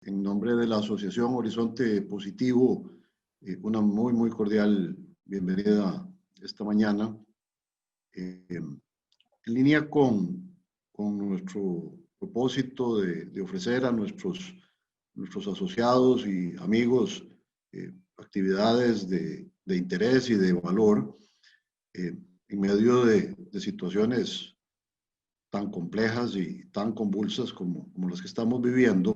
En nombre de la Asociación Horizonte Positivo, una muy cordial bienvenida esta mañana. En línea con nuestro propósito de ofrecer a nuestros asociados y amigos actividades de interés y de valor en medio de situaciones tan complejas y tan convulsas como las que estamos viviendo.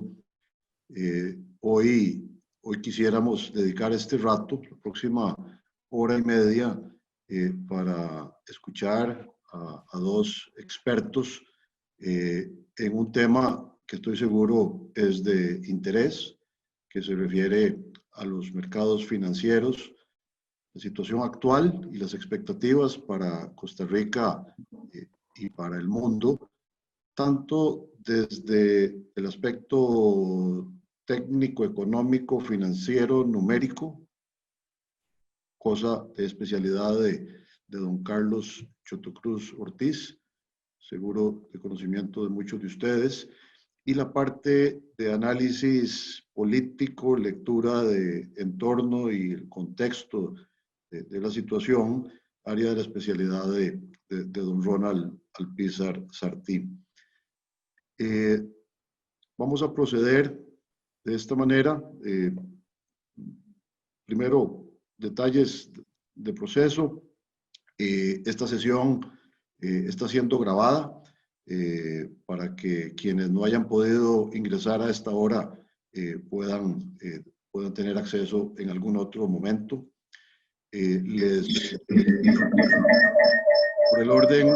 Hoy quisiéramos dedicar este rato, la próxima hora y media, para escuchar a dos expertos en un tema que estoy seguro es de interés, que se refiere a los mercados financieros, la situación actual y las expectativas para Costa Rica y para el mundo, tanto desde el aspecto técnico, económico, financiero, numérico, cosa de especialidad de don Carlos Chotocruz Ortiz, seguro de conocimiento de muchos de ustedes, y la parte de análisis político, lectura de entorno y el contexto de la situación, área de la especialidad de don Ronald Alpizar Sartí. Vamos a proceder de esta manera. Primero, detalles de proceso. Esta sesión está siendo grabada para que quienes no hayan podido ingresar a esta hora puedan tener acceso en algún otro momento. Por el orden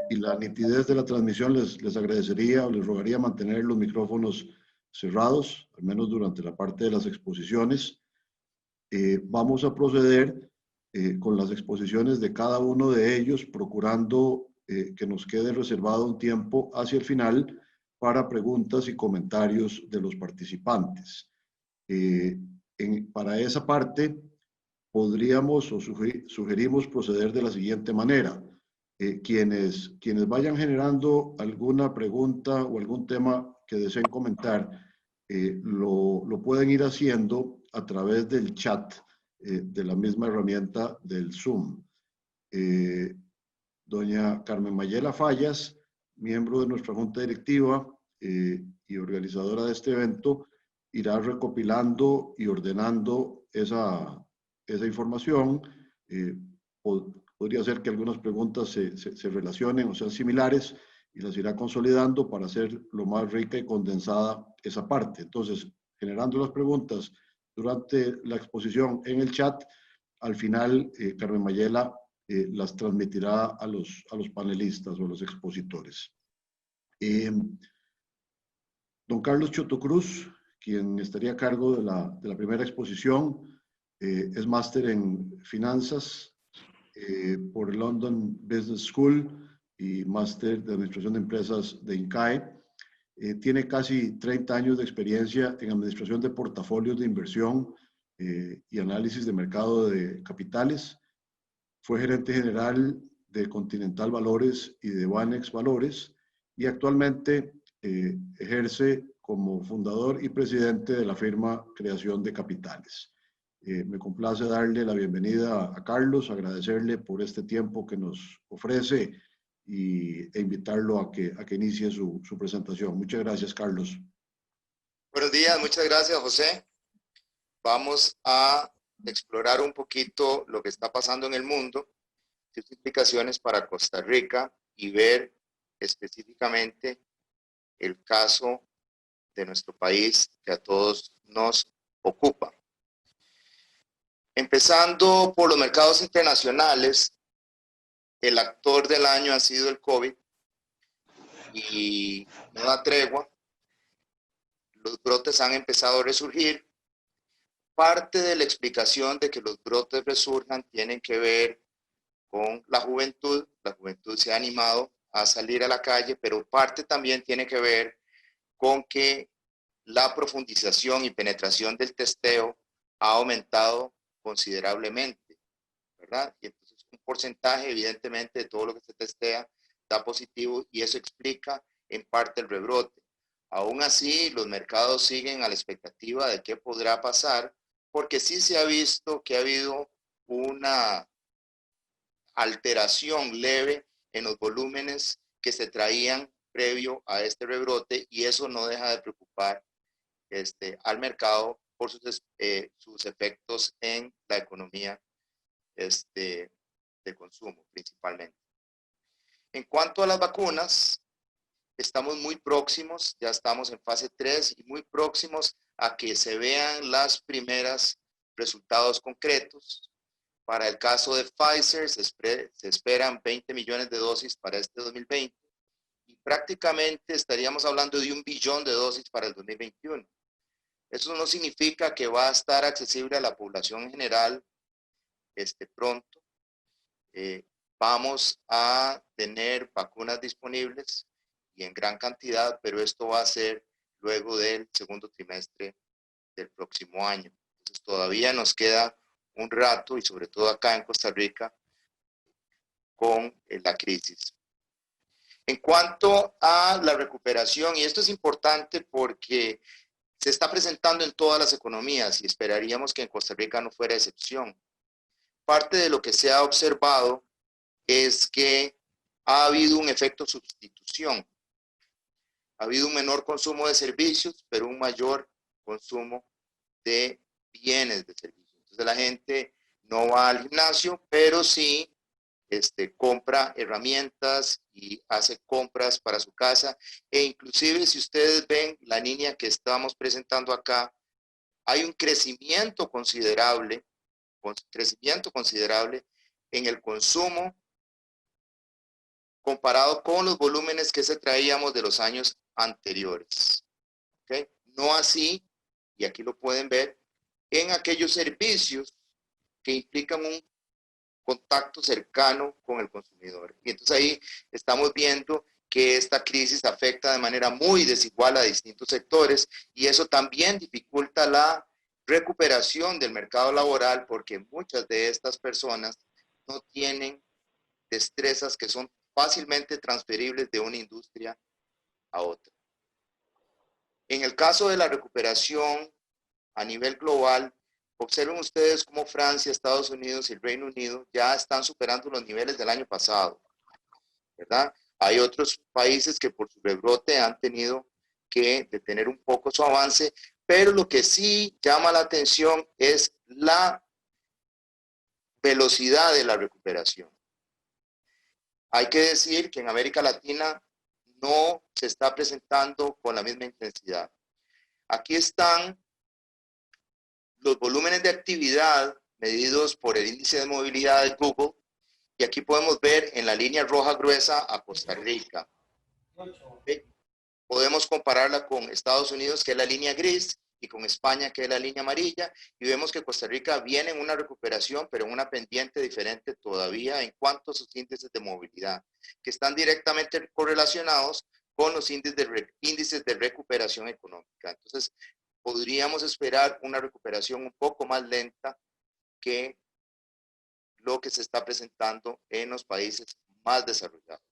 y la nitidez de la transmisión, les agradecería o les rogaría mantener los micrófonos cerrados, al menos durante la parte de las exposiciones. Vamos a proceder con las exposiciones de cada uno de ellos, procurando que nos quede reservado un tiempo hacia el final para preguntas y comentarios de los participantes. Para esa parte, podríamos o sugerimos proceder de la siguiente manera. Quienes vayan generando alguna pregunta o algún tema que deseen comentar, lo pueden ir haciendo a través del chat de la misma herramienta del Zoom. Doña Carmen Mayela Fallas, miembro de nuestra junta directiva y organizadora de este evento, irá recopilando y ordenando esa información. Podría ser que algunas preguntas se relacionen o sean similares y las irá consolidando para hacer lo más rica y condensada esa parte. Entonces, generando las preguntas durante la exposición en el chat, al final Carmen Mayela las transmitirá a los panelistas o a los expositores. Don Carlos Chotocruz, quien estaría a cargo de la primera exposición, es máster en finanzas por el London Business School y máster de administración de empresas de INCAE. Tiene casi 30 años de experiencia en administración de portafolios de inversión y análisis de mercado de capitales. Fue gerente general de Continental Valores y de Banex Valores y actualmente ejerce como fundador y presidente de la firma Creación de Capitales. Me complace darle la bienvenida a Carlos, agradecerle por este tiempo que nos ofrece e invitarlo a que inicie su presentación. Muchas gracias, Carlos. Buenos días, muchas gracias, José. Vamos a explorar un poquito lo que está pasando en el mundo, sus implicaciones para Costa Rica y ver específicamente el caso de nuestro país que a todos nos ocupa. Empezando por los mercados internacionales, el actor del año ha sido el COVID y no da tregua. Los brotes han empezado a resurgir. Parte de la explicación de que los brotes resurjan tienen que ver con la juventud. La juventud se ha animado a salir a la calle, pero parte también tiene que ver con que la profundización y penetración del testeo ha aumentado considerablemente, ¿verdad? Y entonces un porcentaje, evidentemente, de todo lo que se testea da positivo y eso explica en parte el rebrote. Aún así, los mercados siguen a la expectativa de qué podrá pasar, porque sí se ha visto que ha habido una alteración leve en los volúmenes que se traían previo a este rebrote, y eso no deja de preocupar al mercado por sus efectos en la economía de consumo principalmente. En cuanto a las vacunas, estamos muy próximos, ya estamos en fase 3 y muy próximos a que se vean las primeras resultados concretos. Para el caso de Pfizer se esperan 20 millones de dosis para este 2020 y prácticamente estaríamos hablando de 1 billón de dosis para el 2021. Eso no significa que va a estar accesible a la población en general pronto. Vamos a tener vacunas disponibles y en gran cantidad, pero esto va a ser luego del segundo trimestre del próximo año. Entonces todavía nos queda un rato, y sobre todo acá en Costa Rica, con la crisis. En cuanto a la recuperación, y esto es importante porque se está presentando en todas las economías y esperaríamos que en Costa Rica no fuera excepción. Parte de lo que se ha observado es que ha habido un efecto sustitución. Ha habido un menor consumo de servicios, pero un mayor consumo de bienes de servicios. Entonces la gente no va al gimnasio, pero sí compra herramientas y hace compras para su casa. E inclusive si ustedes ven la línea que estamos presentando acá, hay un crecimiento considerable en el consumo comparado con los volúmenes que se traíamos de los años anteriores. ¿Okay? No así, y aquí lo pueden ver, en aquellos servicios que implican un contacto cercano con el consumidor. Y entonces ahí estamos viendo que esta crisis afecta de manera muy desigual a distintos sectores, y eso también dificulta la recuperación del mercado laboral, porque muchas de estas personas no tienen destrezas que son fácilmente transferibles de una industria a otra. En el caso de la recuperación a nivel global, observen ustedes cómo Francia, Estados Unidos y el Reino Unido ya están superando los niveles del año pasado, ¿verdad? Hay otros países que por su rebrote han tenido que detener un poco su avance, pero lo que sí llama la atención es la velocidad de la recuperación. Hay que decir que en América Latina no se está presentando con la misma intensidad. Aquí están los volúmenes de actividad medidos por el índice de movilidad de Google, y aquí podemos ver en la línea roja gruesa a Costa Rica. ¿Sí? Podemos compararla con Estados Unidos, que es la línea gris, y con España, que es la línea amarilla, y vemos que Costa Rica viene en una recuperación, pero en una pendiente diferente todavía en cuanto a sus índices de movilidad, que están directamente correlacionados con los índices de recuperación económica. Entonces, podríamos esperar una recuperación un poco más lenta que lo que se está presentando en los países más desarrollados.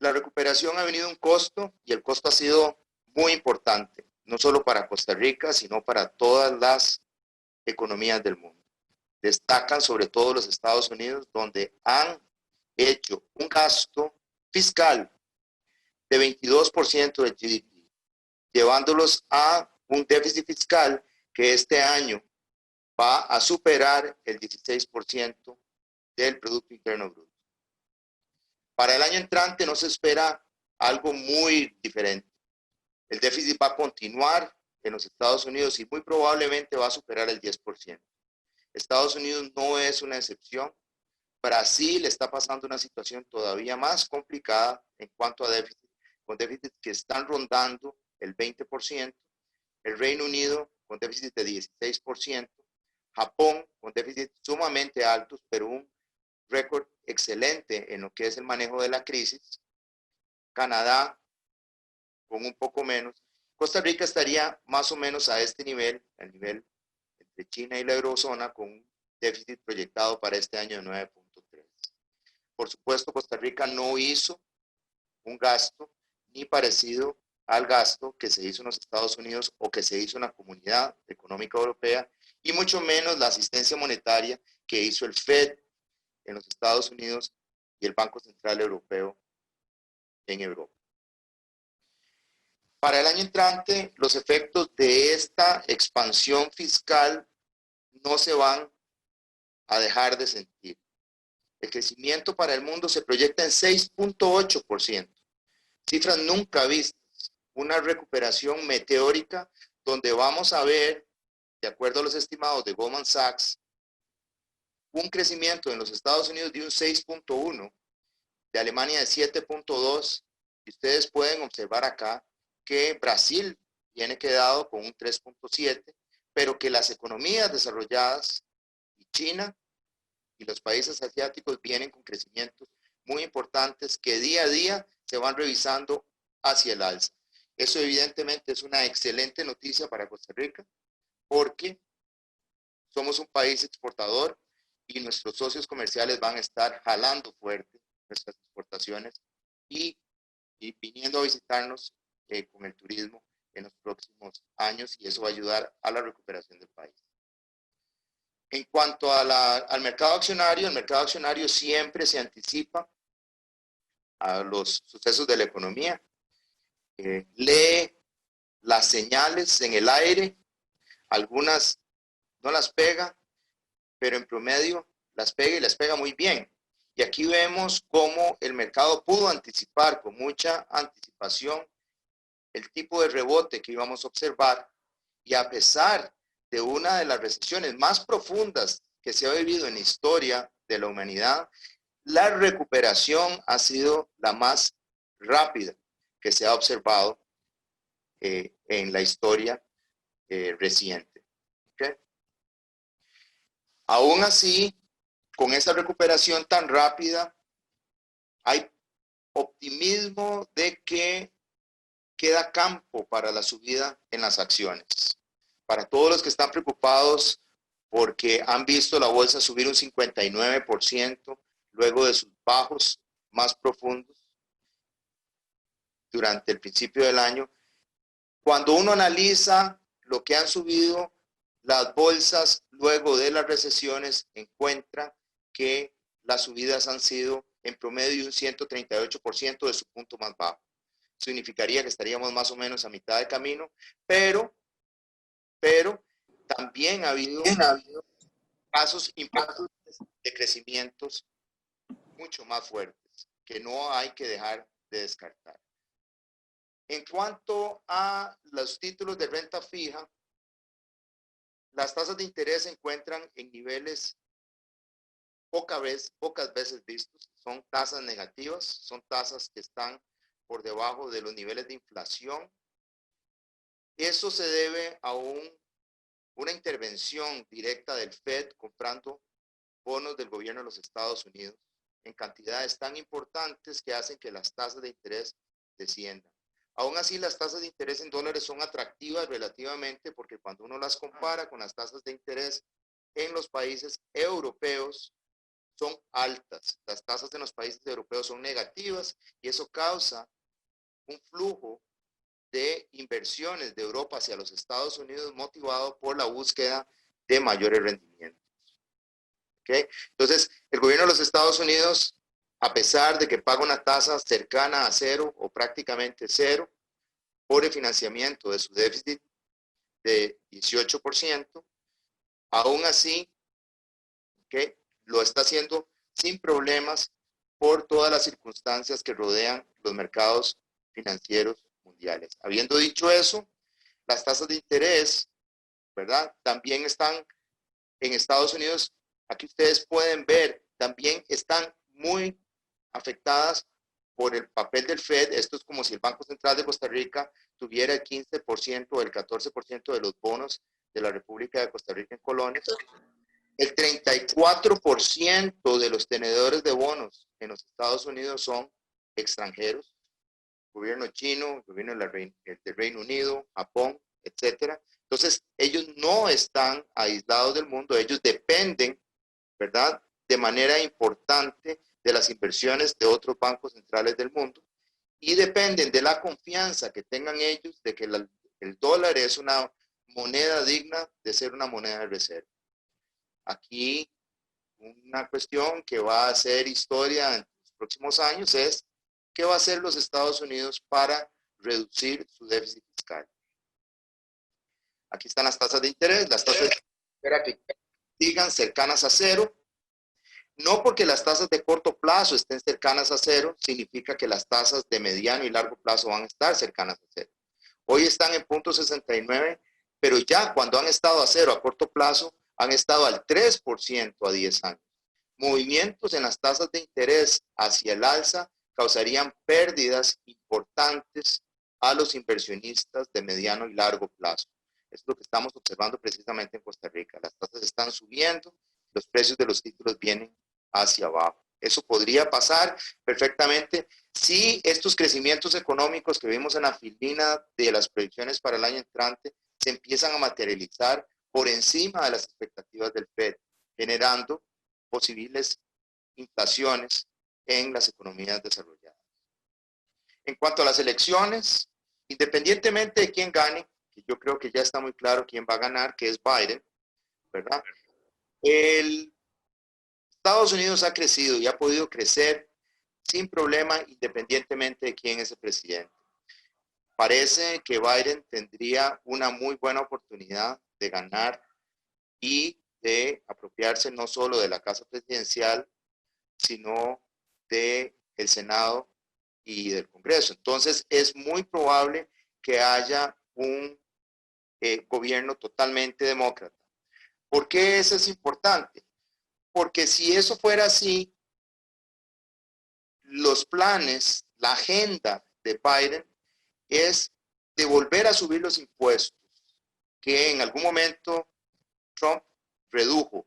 La recuperación ha venido a un costo, y el costo ha sido muy importante, no solo para Costa Rica, sino para todas las economías del mundo. Destacan sobre todo los Estados Unidos, donde han hecho un gasto fiscal de 22% del GDP, llevándolos a un déficit fiscal que este año va a superar el 16% del Producto Interno Bruto. Para el año entrante no se espera algo muy diferente. El déficit va a continuar en los Estados Unidos y muy probablemente va a superar el 10%. Estados Unidos no es una excepción. Brasil está pasando una situación todavía más complicada en cuanto a déficit, con déficits que están rondando el 20%. El Reino Unido con déficit de 16%. Japón con déficits sumamente altos, pero un récord excelente en lo que es el manejo de la crisis. Canadá con un poco menos. Costa Rica estaría más o menos a este nivel, el nivel entre China y la eurozona, con un déficit proyectado para este año de 9.3. Por supuesto, Costa Rica no hizo un gasto ni parecido al gasto que se hizo en los Estados Unidos o que se hizo en la Comunidad Económica Europea, y mucho menos la asistencia monetaria que hizo el Fed en los Estados Unidos y el Banco Central Europeo en Europa. Para el año entrante, los efectos de esta expansión fiscal no se van a dejar de sentir. El crecimiento para el mundo se proyecta en 6.8%, cifras nunca vistas, una recuperación meteórica donde vamos a ver, de acuerdo a los estimados de Goldman Sachs, un crecimiento en los Estados Unidos de un 6.1%, de Alemania de 7.2%, y ustedes pueden observar acá que Brasil viene quedado con un 3.7%, pero que las economías desarrolladas y China y los países asiáticos vienen con crecimientos muy importantes que día a día se van revisando hacia el alza. Eso evidentemente es una excelente noticia para Costa Rica porque somos un país exportador y nuestros socios comerciales van a estar jalando fuerte nuestras exportaciones y viniendo a visitarnos con el turismo en los próximos años, y eso va a ayudar a la recuperación del país. En cuanto a al mercado accionario, el mercado accionario siempre se anticipa a los sucesos de la economía, lee las señales en el aire, algunas no las pega, pero en promedio las pega y las pega muy bien. Y aquí vemos cómo el mercado pudo anticipar con mucha anticipación el tipo de rebote que íbamos a observar, y a pesar de una de las recesiones más profundas que se ha vivido en la historia de la humanidad, la recuperación ha sido la más rápida que se ha observado en la historia reciente. ¿Okay? Aún así, con esa recuperación tan rápida, hay optimismo de que queda campo para la subida en las acciones. Para todos los que están preocupados porque han visto la bolsa subir un 59% luego de sus bajos más profundos durante el principio del año, cuando uno analiza lo que han subido las bolsas luego de las recesiones, encuentra que las subidas han sido en promedio un 138% de su punto más bajo. Significaría que estaríamos más o menos a mitad de camino, pero también ha habido casos importantes de crecimientos mucho más fuertes que no hay que dejar de descartar. En cuanto a los títulos de renta fija, las tasas de interés se encuentran en niveles pocas veces vistos. Son tasas negativas, son tasas que están por debajo de los niveles de inflación. Eso se debe a una intervención directa del Fed comprando bonos del gobierno de los Estados Unidos en cantidades tan importantes que hacen que las tasas de interés desciendan. Aún así, las tasas de interés en dólares son atractivas relativamente porque cuando uno las compara con las tasas de interés en los países europeos, son altas. Las tasas en los países europeos son negativas y eso causa un flujo de inversiones de Europa hacia los Estados Unidos motivado por la búsqueda de mayores rendimientos. ¿Okay? Entonces, el gobierno de los Estados Unidos, a pesar de que paga una tasa cercana a cero o prácticamente cero por el financiamiento de su déficit de 18%, aún así, ¿okay?, lo está haciendo sin problemas por todas las circunstancias que rodean los mercados financieros mundiales. Habiendo dicho eso, las tasas de interés, ¿verdad?, también están en Estados Unidos. Aquí ustedes pueden ver, también están muy afectadas por el papel del Fed. Esto es como si el Banco Central de Costa Rica tuviera el 15% o el 14% de los bonos de la República de Costa Rica en colones. El 34% de los tenedores de bonos en los Estados Unidos son extranjeros, gobierno chino, gobierno del Reino Unido, Japón, etcétera. Entonces, ellos no están aislados del mundo, ellos dependen, ¿verdad?, de manera importante de las inversiones de otros bancos centrales del mundo, y dependen de la confianza que tengan ellos de que el dólar es una moneda digna de ser una moneda de reserva. Aquí una cuestión que va a hacer historia en los próximos años es qué va a hacer los Estados Unidos para reducir su déficit fiscal. Aquí están las tasas de interés, las tasas de interés que sigan cercanas a cero. No porque las tasas de corto plazo estén cercanas a cero, significa que las tasas de mediano y largo plazo van a estar cercanas a cero. Hoy están en 0.69, pero ya cuando han estado a cero a corto plazo, han estado al 3% a 10 años. Movimientos en las tasas de interés hacia el alza causarían pérdidas importantes a los inversionistas de mediano y largo plazo. Es lo que estamos observando precisamente en Costa Rica. Las tasas están subiendo, los precios de los títulos vienen hacia abajo. Eso podría pasar perfectamente si estos crecimientos económicos que vimos en la filmina de las proyecciones para el año entrante se empiezan a materializar por encima de las expectativas del FED, generando posibles inflaciones en las economías desarrolladas. En cuanto a las elecciones, independientemente de quién gane, que yo creo que ya está muy claro quién va a ganar, que es Biden, ¿verdad? Estados Unidos ha crecido y ha podido crecer sin problema independientemente de quién es el presidente. Parece que Biden tendría una muy buena oportunidad de ganar y de apropiarse no solo de la Casa Presidencial, sino del Senado y del Congreso. Entonces, es muy probable que haya un gobierno totalmente demócrata. ¿Por qué eso es importante? Porque si eso fuera así, los planes, la agenda de Biden es de volver a subir los impuestos que en algún momento Trump redujo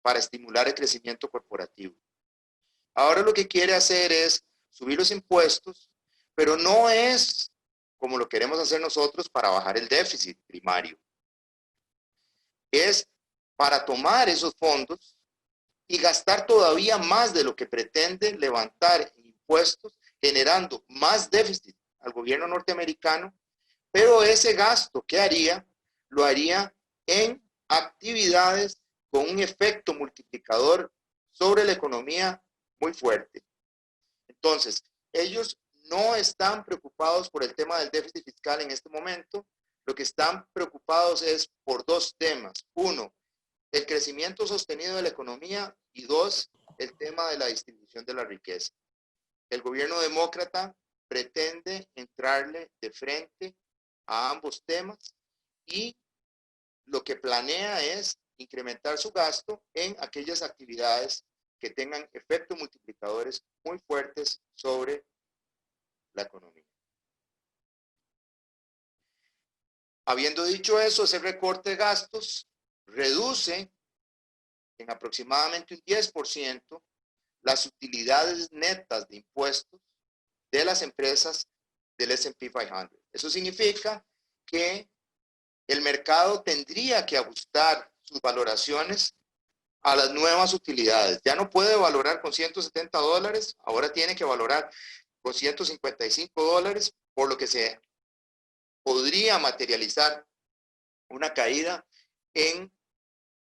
para estimular el crecimiento corporativo. Ahora lo que quiere hacer es subir los impuestos, pero no es como lo queremos hacer nosotros para bajar el déficit primario. Es para tomar esos fondos y gastar todavía más de lo que pretende levantar en impuestos, generando más déficit al gobierno norteamericano, pero ese gasto que haría, lo haría en actividades con un efecto multiplicador sobre la economía muy fuerte. Entonces, ellos no están preocupados por el tema del déficit fiscal en este momento. Lo que están preocupados es por dos temas. Uno, el crecimiento sostenido de la economía y dos, el tema de la distribución de la riqueza. El gobierno demócrata pretende entrarle de frente a ambos temas y lo que planea es incrementar su gasto en aquellas actividades que tengan efectos multiplicadores muy fuertes sobre la economía. Habiendo dicho eso, ese recorte de gastos reduce en aproximadamente un 10% las utilidades netas de impuestos de las empresas del S&P 500. Eso significa que el mercado tendría que ajustar sus valoraciones a las nuevas utilidades. Ya no puede valorar con $170, ahora tiene que valorar con $155, por lo que se podría materializar una caída en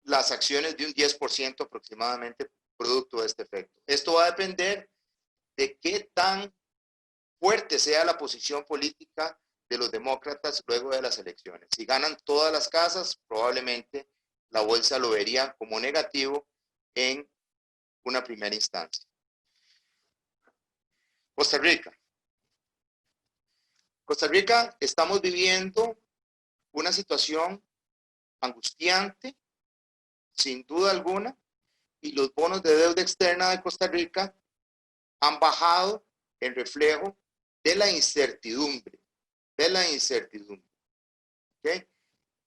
las acciones de un 10% aproximadamente producto de este efecto. Esto va a depender de qué tan fuerte sea la posición política de los demócratas luego de las elecciones. Si ganan todas las casas, probablemente la bolsa lo vería como negativo en una primera instancia. Costa Rica. Costa Rica, estamos viviendo una situación angustiante, sin duda alguna, y los bonos de deuda externa de Costa Rica han bajado en reflejo de la incertidumbre, ¿okay?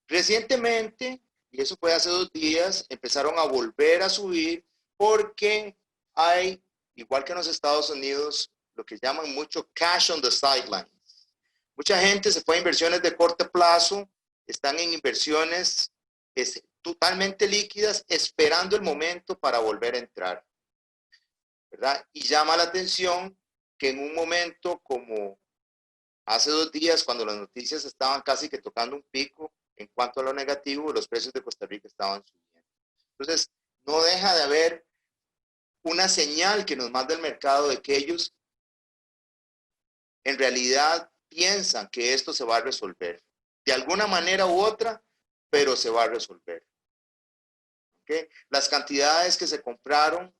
Recientemente, y eso fue hace 2 días, empezaron a volver a subir porque hay, igual que en los Estados Unidos, lo que llaman mucho cash on the sidelines. Mucha gente se fue a inversiones de corto plazo, están en inversiones totalmente líquidas, esperando el momento para volver a entrar, ¿verdad? Y llama la atención que en un momento como hace 2 días, cuando las noticias estaban casi que tocando un pico en cuanto a lo negativo, los precios de Costa Rica estaban subiendo. Entonces, no deja de haber una señal que nos manda el mercado de que ellos en realidad piensan que esto se va a resolver. De alguna manera u otra, pero se va a resolver. ¿Okay? Las cantidades que se compraron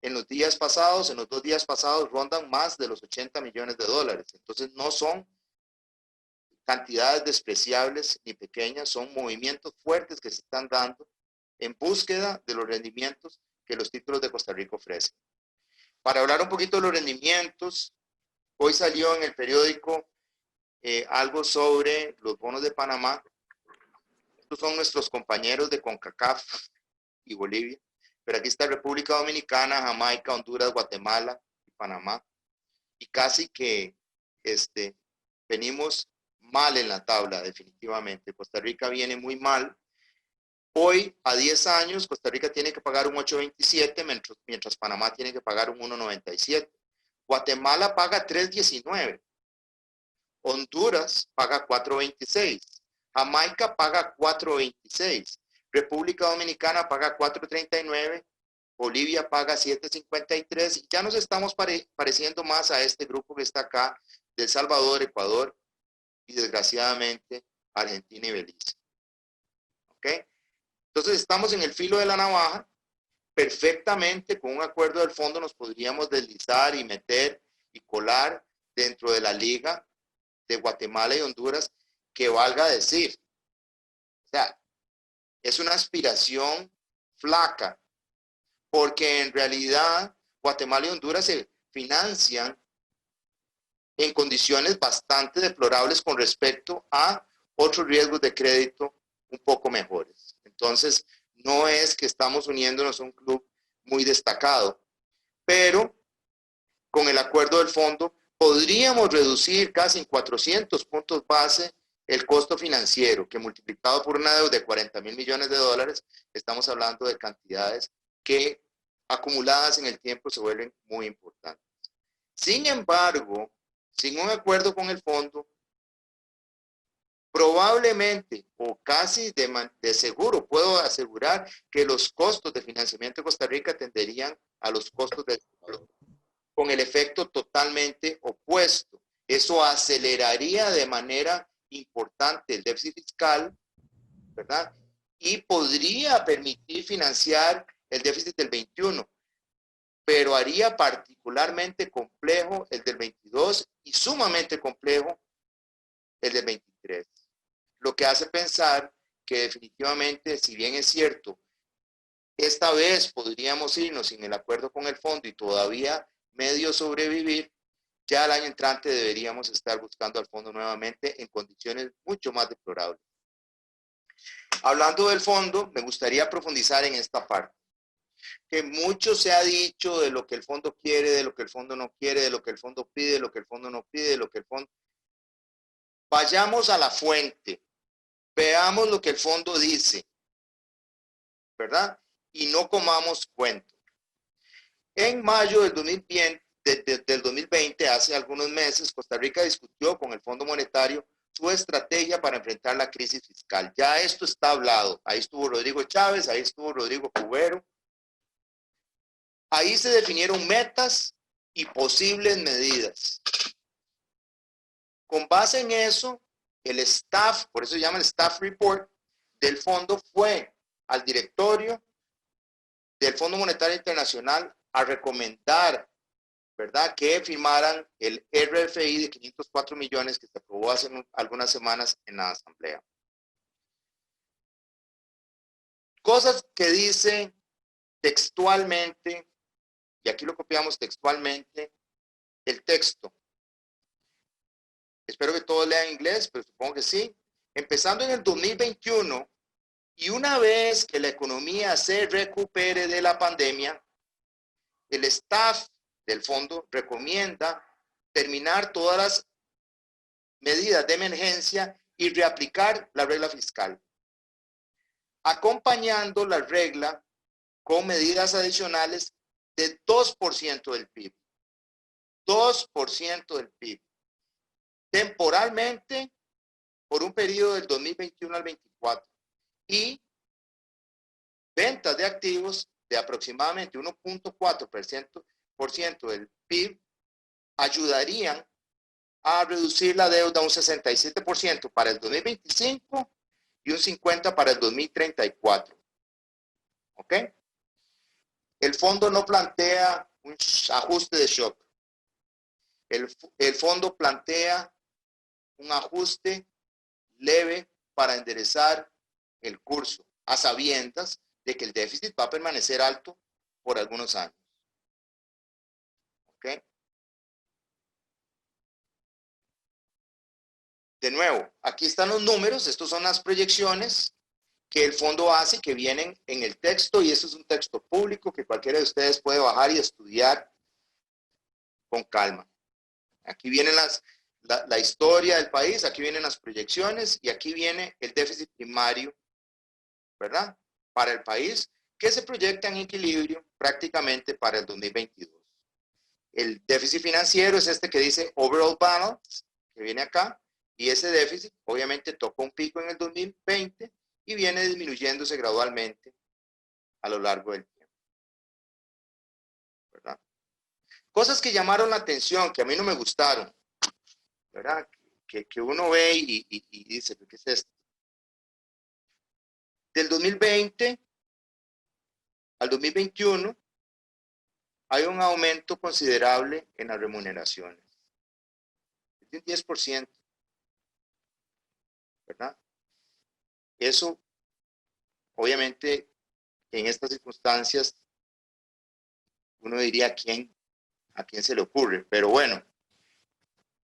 en los días pasados, en los 2 días pasados, rondan más de los 80 millones de dólares. Entonces, no son cantidades despreciables ni pequeñas, son movimientos fuertes que se están dando en búsqueda de los rendimientos que los títulos de Costa Rica ofrecen. Para hablar un poquito de los rendimientos, hoy salió en el periódico algo sobre los bonos de Panamá. Estos son nuestros compañeros de CONCACAF y Bolivia, pero aquí está República Dominicana, Jamaica, Honduras, Guatemala y Panamá. Y casi que venimos mal en la tabla, definitivamente. Costa Rica viene muy mal. Hoy, a 10 años, Costa Rica tiene que pagar un 8.27, mientras Panamá tiene que pagar un 1.97. Guatemala paga 3.19. Honduras paga 4.26. Jamaica paga 4.26. República Dominicana paga 4.39. Bolivia paga 7.53. Y ya nos estamos pareciendo más a este grupo que está acá, de El Salvador, Ecuador y desgraciadamente Argentina y Belice. ¿Ok? Entonces estamos en el filo de la navaja. Perfectamente con un acuerdo del fondo nos podríamos deslizar y meter y colar dentro de la liga de Guatemala y Honduras, que valga decir, o sea, es una aspiración flaca, porque en realidad Guatemala y Honduras se financian en condiciones bastante deplorables con respecto a otros riesgos de crédito un poco mejores. Entonces, no es que estamos uniéndonos a un club muy destacado, pero con el acuerdo del fondo podríamos reducir casi en 400 puntos base el costo financiero, que multiplicado por una deuda de 40.000 millones de dólares, estamos hablando de cantidades que acumuladas en el tiempo se vuelven muy importantes. Sin embargo, sin un acuerdo con el fondo, probablemente o casi de seguro puedo asegurar que los costos de financiamiento de Costa Rica tenderían a los costos del con el efecto totalmente opuesto. Eso aceleraría de manera importante el déficit fiscal, ¿verdad? Y podría permitir financiar el déficit del 21, pero haría particularmente complejo el del 22 y sumamente complejo el del 23. Lo que hace pensar que definitivamente, si bien es cierto, esta vez podríamos irnos sin el acuerdo con el fondo y todavía medio sobrevivir, ya el año entrante deberíamos estar buscando al fondo nuevamente en condiciones mucho más deplorables. Hablando del fondo, me gustaría profundizar en esta parte. Que mucho se ha dicho de lo que el fondo quiere, de lo que el fondo no quiere, de lo que el fondo pide, de lo que el fondo no pide, de lo que el fondo... Vayamos a la fuente, veamos lo que el fondo dice, ¿verdad? Y no comamos cuento. En mayo del 2020, hace algunos meses, Costa Rica discutió con el Fondo Monetario su estrategia para enfrentar la crisis fiscal. Ya esto está hablado. Ahí estuvo Rodrigo Chávez, ahí estuvo Rodrigo Cubero. Ahí se definieron metas y posibles medidas. Con base en eso, el staff, por eso se llama el staff report del fondo, fue al directorio del Fondo Monetario Internacional a recomendar, ¿verdad?, que firmaran el RFI de 504 millones que se aprobó hace algunas semanas en la Asamblea. Cosas que dice textualmente, y aquí lo copiamos textualmente, el texto. Espero que todos lean inglés, pero supongo que sí. Empezando en el 2021, y una vez que la economía se recupere de la pandemia, el staff del fondo recomienda terminar todas las medidas de emergencia y reaplicar la regla fiscal, acompañando la regla con medidas adicionales de 2% del PIB. 2% del PIB. Temporalmente, por un periodo del 2021 al 24. Y ventas de activos de aproximadamente 1.4% del PIB ayudarían a reducir la deuda a un 67% para el 2025 y un 50% para el 2034. ¿Ok? El fondo no plantea un ajuste de shock. El fondo plantea un ajuste leve para enderezar el curso, a sabiendas de que el déficit va a permanecer alto por algunos años. ¿Ok? De nuevo, aquí están los números, estos son las proyecciones que el fondo hace, que vienen en el texto, y eso es un texto público que cualquiera de ustedes puede bajar y estudiar con calma. Aquí vienen la historia del país, aquí vienen las proyecciones, y aquí viene el déficit primario, ¿verdad? Para el país, que se proyecta en equilibrio prácticamente para el 2022. El déficit financiero es este que dice overall balance, que viene acá, y ese déficit obviamente toca un pico en el 2020 y viene disminuyéndose gradualmente a lo largo del tiempo, ¿verdad? Cosas que llamaron la atención, que a mí no me gustaron, ¿verdad? Que uno ve y dice, ¿qué es esto? Del 2020 al 2021 hay un aumento considerable en las remuneraciones, de un 10%, ¿verdad? Eso, obviamente, en estas circunstancias, uno diría a quién se le ocurre, pero bueno,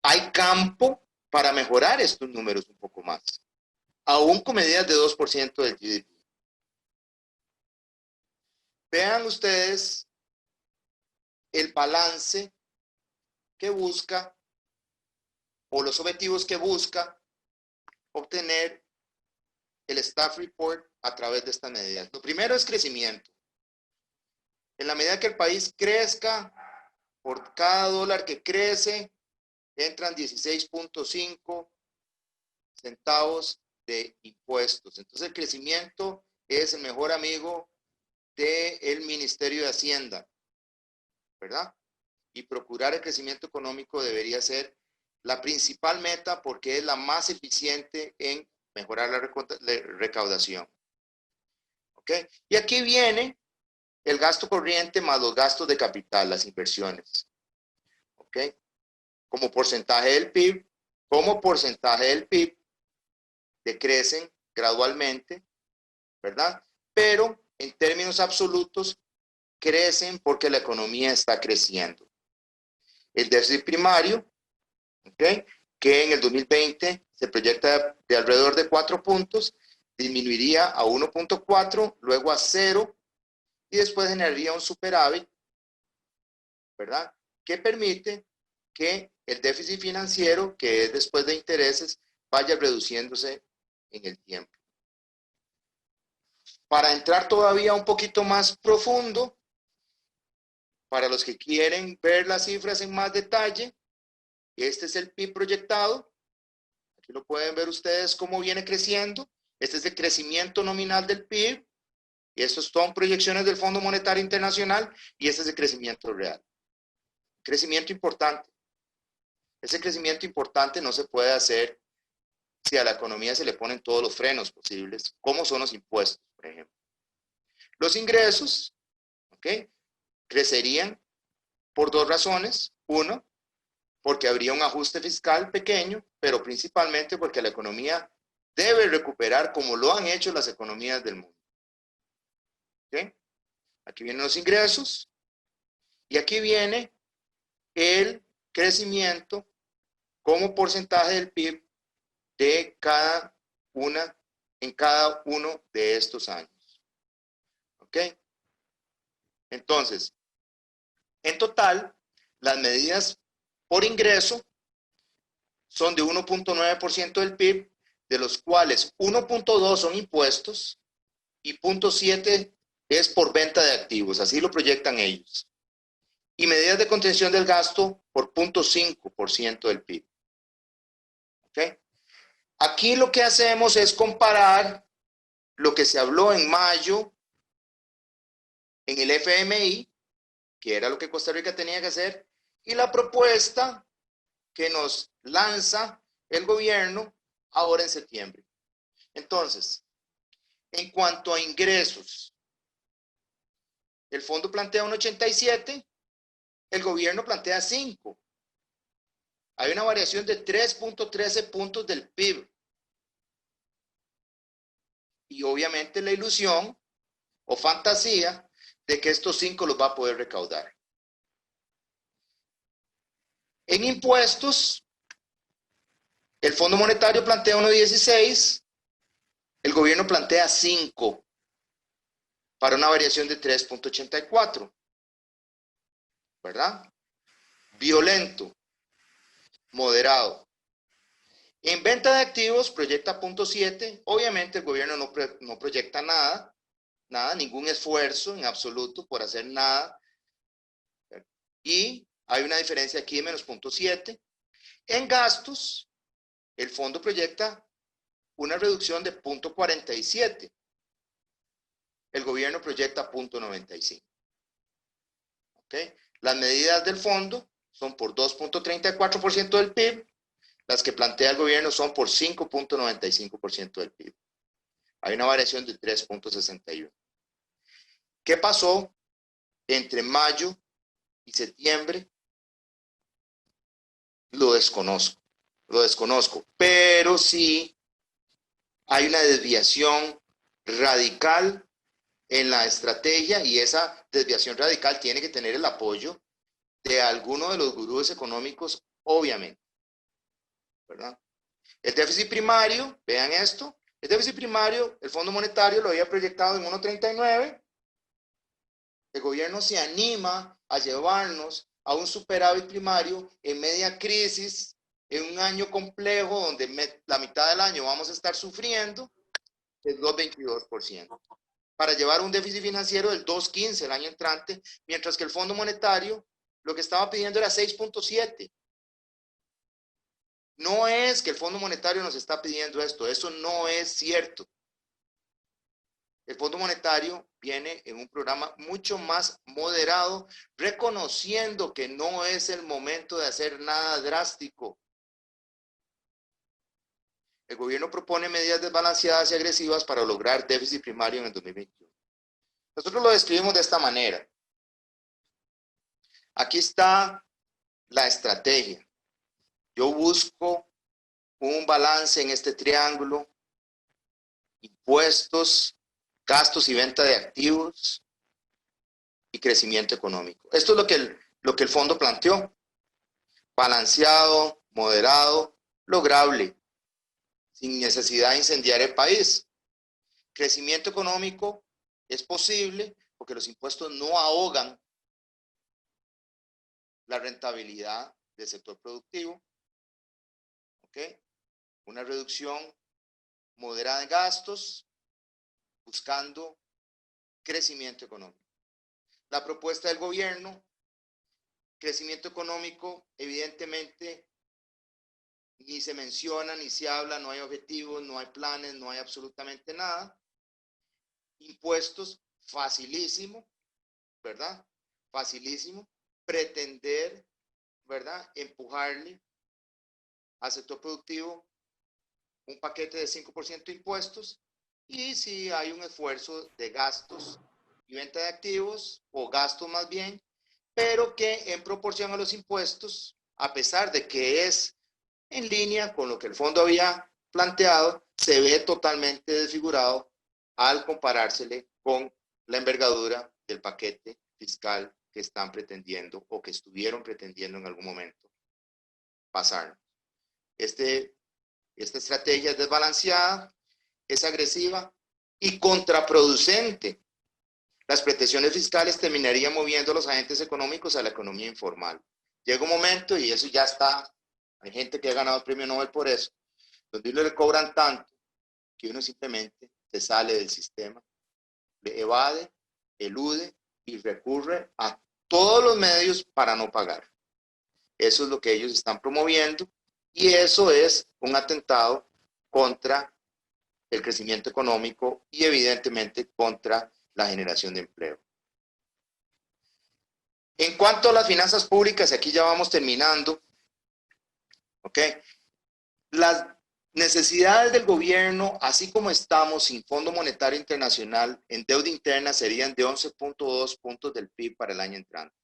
hay campo para mejorar estos números un poco más, aún con medidas de 2% del GDP. Vean ustedes el balance que busca o los objetivos que busca obtener el Staff Report a través de estas medidas. Lo primero es crecimiento. En la medida que el país crezca, por cada dólar que crece, entran 16.5 centavos de impuestos. Entonces el crecimiento es el mejor amigo del Ministerio de Hacienda, ¿verdad? Y procurar el crecimiento económico debería ser la principal meta porque es la más eficiente en mejorar la recaudación. ¿Ok? Y aquí viene el gasto corriente más los gastos de capital, las inversiones. ¿Ok? Como porcentaje del PIB, decrecen gradualmente, ¿verdad? Pero en términos absolutos crecen porque la economía está creciendo. El déficit primario, ¿okay?, que en el 2020 se proyecta de alrededor de 4 puntos, disminuiría a 1.4, luego a 0 y después generaría un superávit, ¿verdad?, que permite que el déficit financiero, que es después de intereses, vaya reduciéndose en el tiempo. Para entrar todavía un poquito más profundo, para los que quieren ver las cifras en más detalle, este es el PIB proyectado. Aquí lo pueden ver ustedes cómo viene creciendo. Este es el crecimiento nominal del PIB. Y estos son proyecciones del Fondo Monetario Internacional. Y este es el crecimiento real. Crecimiento importante. Ese crecimiento importante no se puede hacer si a la economía se le ponen todos los frenos posibles, como son los impuestos, por ejemplo. Los ingresos, ¿ok?, crecerían por dos razones. Uno, porque habría un ajuste fiscal pequeño, pero principalmente porque la economía debe recuperar como lo han hecho las economías del mundo. ¿Okay? Aquí vienen los ingresos y aquí viene el crecimiento como porcentaje del PIB de en cada uno de estos años. ¿Ok? Entonces, en total, las medidas por ingreso son de 1.9% del PIB, de los cuales 1.2 son impuestos y 0.7 es por venta de activos, así lo proyectan ellos. y medidas de contención del gasto por 0.5% del PIB. ¿Okay? Aquí lo que hacemos es comparar lo que se habló en mayo en el FMI, que era lo que Costa Rica tenía que hacer, y la propuesta que nos lanza el gobierno ahora en septiembre. Entonces, en cuanto a ingresos, el fondo plantea un 87, el gobierno plantea 5. Hay una variación de 3.13 puntos del PIB. Y obviamente la ilusión o fantasía de que estos 5 los va a poder recaudar. En impuestos, el Fondo Monetario plantea 1.16, el gobierno plantea 5, para una variación de 3.84, ¿verdad? Violento, moderado. En venta de activos proyecta 0.7, obviamente el gobierno no proyecta nada, ningún esfuerzo en absoluto por hacer nada, y hay una diferencia aquí de menos 0.7. En gastos, el fondo proyecta una reducción de 0.47. El gobierno proyecta 0.95. ¿Okay? Las medidas del fondo son por 2.34% del PIB. Las que plantea el gobierno son por 5.95% del PIB. Hay una variación de 3.61. ¿Qué pasó entre mayo y septiembre? Lo desconozco, pero sí hay una desviación radical en la estrategia, y esa desviación radical tiene que tener el apoyo de alguno de los gurús económicos, obviamente, ¿verdad? El déficit primario, vean esto, el déficit primario, el Fondo Monetario lo había proyectado en 1.39, el gobierno se anima a llevarnos a un superávit primario en media crisis, en un año complejo donde la mitad del año vamos a estar sufriendo, el 2.22%. Para llevar un déficit financiero del 2.15 el año entrante, mientras que el Fondo Monetario lo que estaba pidiendo era 6.7. No es que el Fondo Monetario nos está pidiendo esto, eso no es cierto. El Fondo Monetario viene en un programa mucho más moderado, reconociendo que no es el momento de hacer nada drástico. El gobierno propone medidas desbalanceadas y agresivas para lograr déficit primario en el 2021. Nosotros lo describimos de esta manera. Aquí está la estrategia. Yo busco un balance en este triángulo: impuestos, gastos y venta de activos y crecimiento económico. Esto es lo que el fondo planteó. Balanceado, moderado, lograble, sin necesidad de incendiar el país. Crecimiento económico es posible porque los impuestos no ahogan la rentabilidad del sector productivo. ¿Okay? Una reducción moderada de gastos, buscando crecimiento económico. La propuesta del gobierno: crecimiento económico, evidentemente ni se menciona, ni se habla, no hay objetivos, no hay planes, no hay absolutamente nada. Impuestos, facilísimo, ¿verdad? Facilísimo. Pretender, ¿verdad?, empujarle al sector productivo un paquete de 5% de impuestos, y si hay un esfuerzo de gastos y venta de activos, o gastos más bien, pero que en proporción a los impuestos, a pesar de que es en línea con lo que el fondo había planteado, se ve totalmente desfigurado al comparársele con la envergadura del paquete fiscal que están pretendiendo, o que estuvieron pretendiendo en algún momento pasar. Esta estrategia es desbalanceada, es agresiva y contraproducente. Las pretensiones fiscales terminarían moviendo a los agentes económicos a la economía informal. Llega un momento, y eso ya está, hay gente que ha ganado el premio Nobel por eso, donde uno le cobran tanto que uno simplemente se sale del sistema, le evade, elude y recurre a todos los medios para no pagar. Eso es lo que ellos están promoviendo y eso es un atentado contra el crecimiento económico y evidentemente contra la generación de empleo. En cuanto a las finanzas públicas, aquí ya vamos terminando, ¿ok? Las necesidades del gobierno, así como estamos sin Fondo Monetario Internacional, en deuda interna serían de 11.2 puntos del PIB para el año entrante.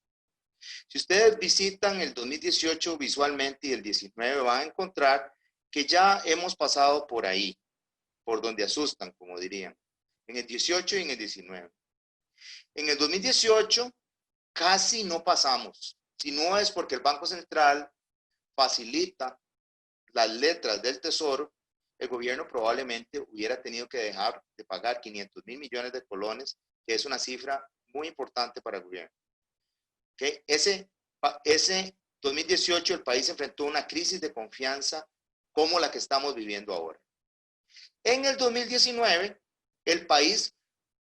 Si ustedes visitan el 2018 visualmente y el 19 van a encontrar que ya hemos pasado por ahí, por donde asustan, como dirían, en el 18 y en el 19. En el 2018 casi no pasamos, si no es porque el Banco Central facilita las letras del Tesoro, el gobierno probablemente hubiera tenido que dejar de pagar 500 mil millones de colones, que es una cifra muy importante para el gobierno. ¿Okay? Ese 2018 el país enfrentó una crisis de confianza como la que estamos viviendo ahora. En el 2019, el país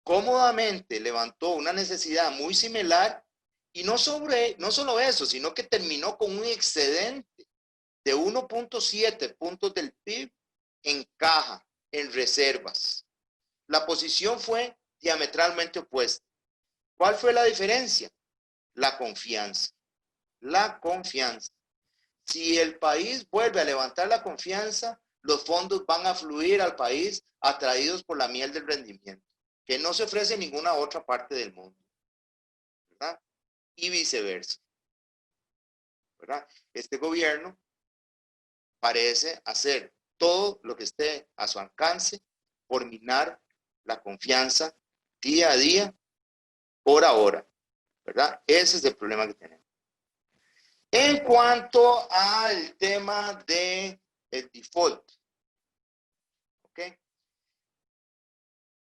cómodamente levantó una necesidad muy similar y no solo eso, sino que terminó con un excedente de 1.7 puntos del PIB en caja, en reservas. La posición fue diametralmente opuesta. ¿Cuál fue la diferencia? La confianza. La confianza. Si el país vuelve a levantar la confianza, los fondos van a fluir al país atraídos por la miel del rendimiento, que no se ofrece en ninguna otra parte del mundo, ¿verdad? Y viceversa, ¿verdad? Este gobierno parece hacer todo lo que esté a su alcance por minar la confianza día a día, hora a hora, ¿verdad? Ese es el problema que tenemos. En cuanto al tema del default, ¿ok?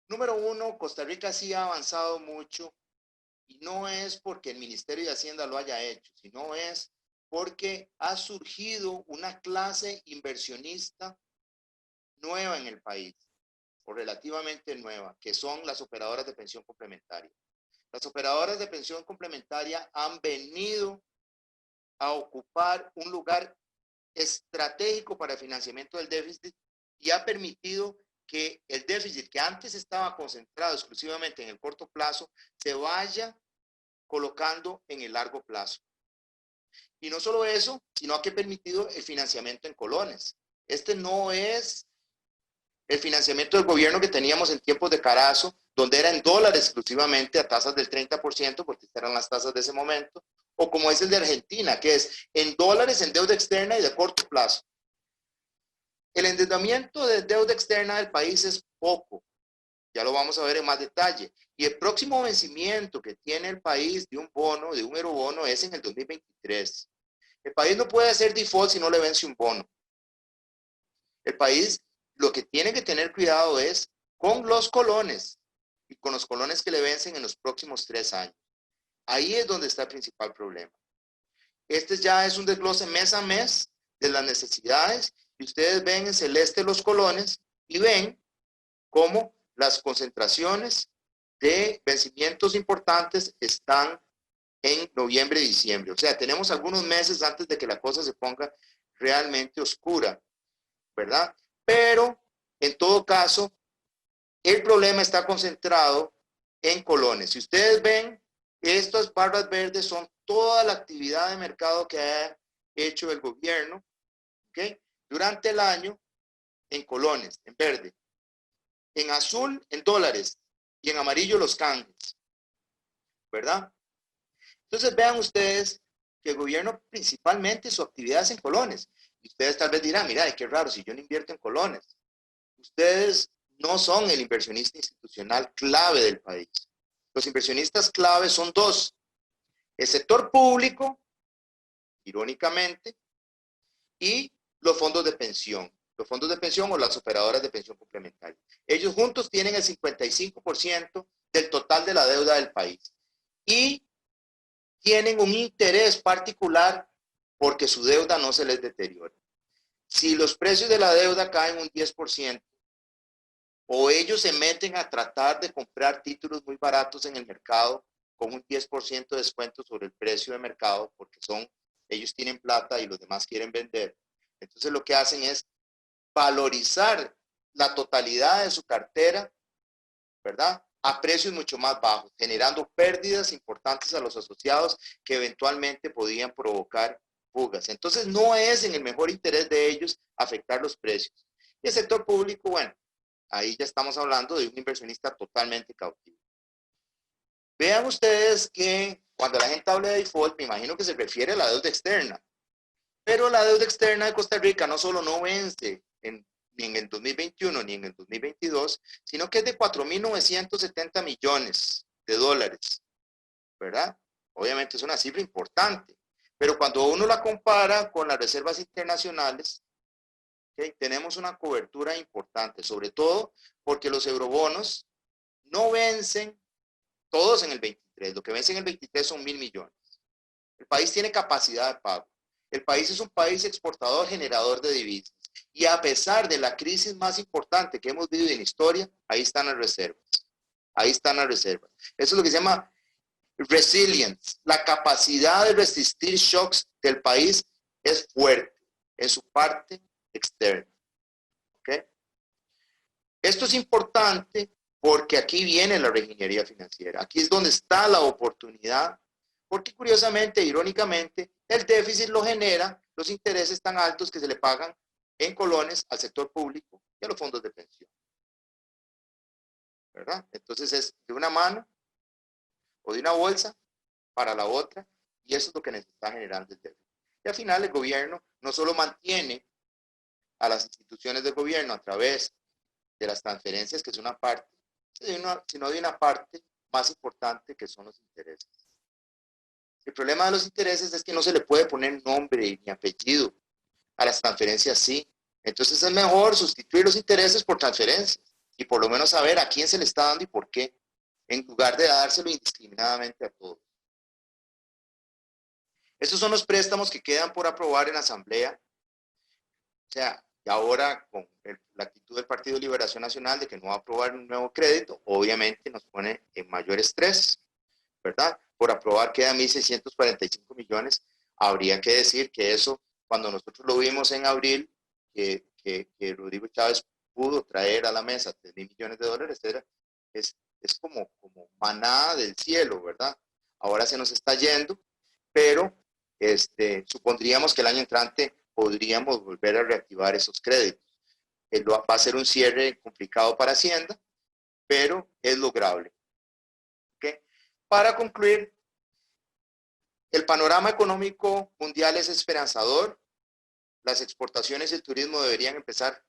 Número uno, Costa Rica sí ha avanzado mucho y no es porque el Ministerio de Hacienda lo haya hecho, sino es porque ha surgido una clase inversionista nueva en el país, o relativamente nueva, que son las operadoras de pensión complementaria. Las operadoras de pensión complementaria han venido a ocupar un lugar estratégico para el financiamiento del déficit y ha permitido que el déficit que antes estaba concentrado exclusivamente en el corto plazo se vaya colocando en el largo plazo. Y no solo eso, sino que ha permitido el financiamiento en colones. Este no es el financiamiento del gobierno que teníamos en tiempos de Carazo, donde era en dólares exclusivamente a tasas del 30%, porque eran las tasas de ese momento, o como es el de Argentina, que es en dólares en deuda externa y de corto plazo. El endeudamiento de deuda externa del país es poco, ya lo vamos a ver en más detalle, y el próximo vencimiento que tiene el país de un bono, de un eurobono, es en el 2023. El país no puede hacer default si no le vence un bono. El país lo que tiene que tener cuidado es con los colones y con los colones que le vencen en los próximos 3 años. Ahí es donde está el principal problema. Este ya es un desglose mes a mes de las necesidades y ustedes ven en celeste los colones y ven cómo las concentraciones de vencimientos importantes están en noviembre y diciembre. O sea, tenemos algunos meses antes de que la cosa se ponga realmente oscura, ¿verdad? Pero, en todo caso, el problema está concentrado en colones. Si ustedes ven, estas barras verdes son toda la actividad de mercado que ha hecho el gobierno, ¿ok? Durante el año en colones, en verde. En azul, en dólares. Y en amarillo, los canjes, ¿verdad? Entonces, vean ustedes que el gobierno principalmente su actividad es en colones. Y ustedes tal vez dirán, mira, qué raro, si yo no invierto en colones. Ustedes no son el inversionista institucional clave del país. Los inversionistas clave son dos. El sector público, irónicamente, y los fondos de pensión. Los fondos de pensión o las operadoras de pensión complementaria. Ellos juntos tienen el 55% del total de la deuda del país. Y tienen un interés particular porque su deuda no se les deteriore. Si los precios de la deuda caen un 10%, o ellos se meten a tratar de comprar títulos muy baratos en el mercado con un 10% de descuento sobre el precio de mercado, porque ellos tienen plata y los demás quieren vender. Entonces lo que hacen es valorizar la totalidad de su cartera, ¿verdad?, a precios mucho más bajos, generando pérdidas importantes a los asociados que eventualmente podían provocar fugas. Entonces no es en el mejor interés de ellos afectar los precios. Y el sector público, bueno, ahí ya estamos hablando de un inversionista totalmente cautivo. Vean ustedes que cuando la gente habla de default, me imagino que se refiere a la deuda externa. Pero la deuda externa de Costa Rica no solo no vence ni en el 2021 ni en el 2022, sino que es de 4.970 millones de dólares, ¿verdad? Obviamente es una cifra importante, pero cuando uno la compara con las reservas internacionales, ¿okay?, tenemos una cobertura importante, sobre todo porque los eurobonos no vencen todos en el 23, lo que vence en el 23 son 1.000 millones. El país tiene capacidad de pago. El país es un país exportador, generador de divisas. Y a pesar de la crisis más importante que hemos vivido en la historia, ahí están las reservas. Ahí están las reservas. Eso es lo que se llama resilience. La capacidad de resistir shocks del país es fuerte en su parte externa. ¿Okay? Esto es importante porque aquí viene la reingeniería financiera. Aquí es donde está la oportunidad, porque curiosamente, irónicamente, el déficit lo genera los intereses tan altos que se le pagan en colones al sector público y a los fondos de pensión, ¿verdad? Entonces es de una mano o de una bolsa para la otra, y eso es lo que nos está generando el déficit. Y al final el gobierno no solo mantiene a las instituciones del gobierno a través de las transferencias, que es una parte, sino de una parte más importante que son los intereses. El problema de los intereses es que no se le puede poner nombre ni apellido a las transferencias, sí. Entonces es mejor sustituir los intereses por transferencias y por lo menos saber a quién se le está dando y por qué, en lugar de dárselo indiscriminadamente a todos. Estos son los préstamos que quedan por aprobar en la Asamblea. O sea, y ahora con la actitud del Partido de Liberación Nacional de que no va a aprobar un nuevo crédito, obviamente nos pone en mayor estrés, ¿verdad? Por aprobar quedan 1.645 millones. Habría que decir que eso, cuando nosotros lo vimos en abril, que Rodrigo Chávez pudo traer a la mesa 3.000 millones de dólares, es como manada del cielo, ¿verdad? Ahora se nos está yendo, pero supondríamos que el año entrante podríamos volver a reactivar esos créditos. Va a ser un cierre complicado para Hacienda, pero es lograble. ¿Okay? Para concluir, el panorama económico mundial es esperanzador. Las exportaciones y el turismo deberían empezar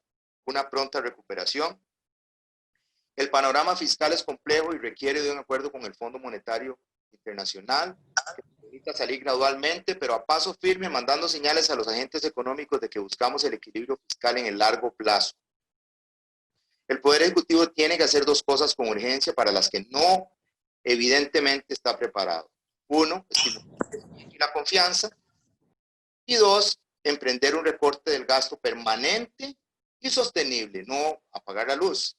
una pronta recuperación. El panorama fiscal es complejo y requiere de un acuerdo con el Fondo Monetario Internacional, que permita salir gradualmente, pero a paso firme, mandando señales a los agentes económicos de que buscamos el equilibrio fiscal en el largo plazo. El Poder Ejecutivo tiene que hacer dos cosas con urgencia para las que no, evidentemente, está preparado. Uno, estimular la confianza. Y dos, emprender un recorte del gasto permanente y sostenible, no apagar la luz.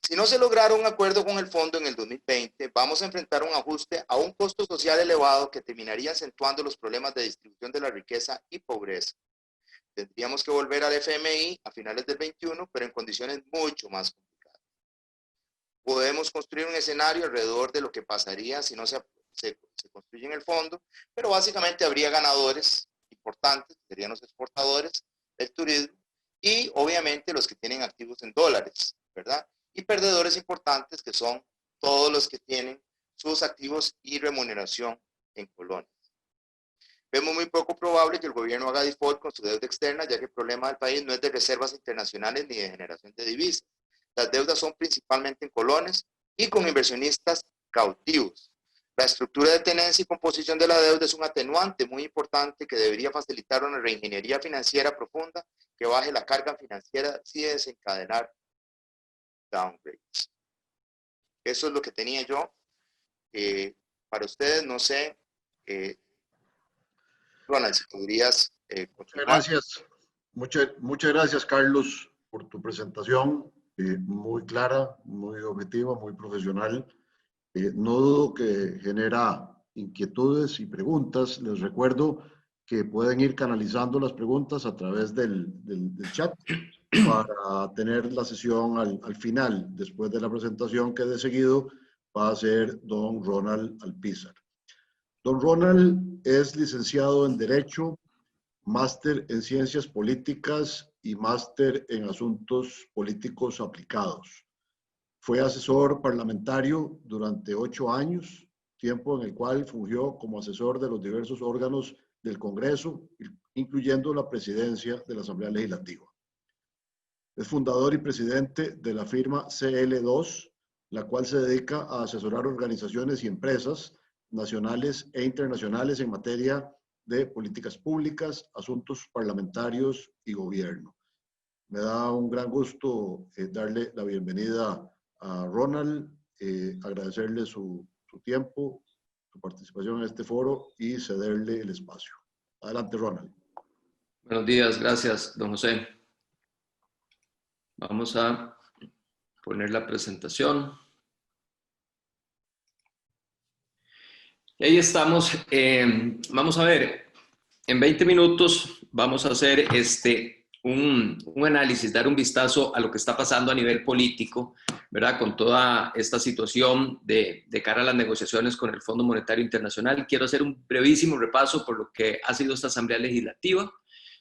Si no se lograra un acuerdo con el fondo en el 2020, vamos a enfrentar un ajuste a un costo social elevado que terminaría acentuando los problemas de distribución de la riqueza y pobreza. Tendríamos que volver al FMI a finales del 21, pero en condiciones mucho más complicadas. Podemos construir un escenario alrededor de lo que pasaría si no se construye en el fondo, pero básicamente habría ganadores importantes, serían los exportadores del turismo y obviamente los que tienen activos en dólares, ¿verdad? Y perdedores importantes que son todos los que tienen sus activos y remuneración en colones. Vemos muy poco probable que el gobierno haga default con su deuda externa, ya que el problema del país no es de reservas internacionales ni de generación de divisas. Las deudas son principalmente en colones y con inversionistas cautivos. La estructura de tenencia y composición de la deuda es un atenuante muy importante que debería facilitar una reingeniería financiera profunda que baje la carga financiera sin desencadenar downgrades. Eso es lo que tenía yo. Para ustedes, no sé, Ronald, si podrías continuar. Gracias. Muchas gracias, Carlos, por tu presentación, muy clara, muy objetiva, muy profesional. No dudo que genera inquietudes y preguntas. Les recuerdo que pueden ir canalizando las preguntas a través del chat para tener la sesión al final, después de la presentación que de seguido va a hacer don Ronald Alpizar. Don Ronald es licenciado en Derecho, máster en Ciencias Políticas y máster en Asuntos Políticos Aplicados. Fue asesor parlamentario durante 8 años, tiempo en el cual fungió como asesor de los diversos órganos del Congreso, incluyendo la presidencia de la Asamblea Legislativa. Es fundador y presidente de la firma CL2, la cual se dedica a asesorar organizaciones y empresas nacionales e internacionales en materia de políticas públicas, asuntos parlamentarios y gobierno. Me da un gran gusto darle la bienvenida a Ronald, agradecerle su tiempo, su participación en este foro y cederle el espacio. Adelante, Ronald. Buenos días, gracias, don José. Vamos a poner la presentación. Y ahí estamos. Vamos a ver, en 20 minutos vamos a hacer un análisis, dar un vistazo a lo que está pasando a nivel político, ¿verdad? Con toda esta situación de cara a las negociaciones con el Fondo Monetario Internacional. Quiero hacer un brevísimo repaso por lo que ha sido esta Asamblea Legislativa,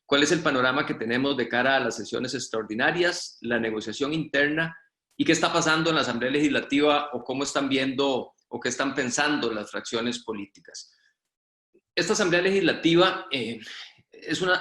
cuál es el panorama que tenemos de cara a las sesiones extraordinarias, la negociación interna y qué está pasando en la Asamblea Legislativa o cómo están viendo o qué están pensando las fracciones políticas. Esta Asamblea Legislativa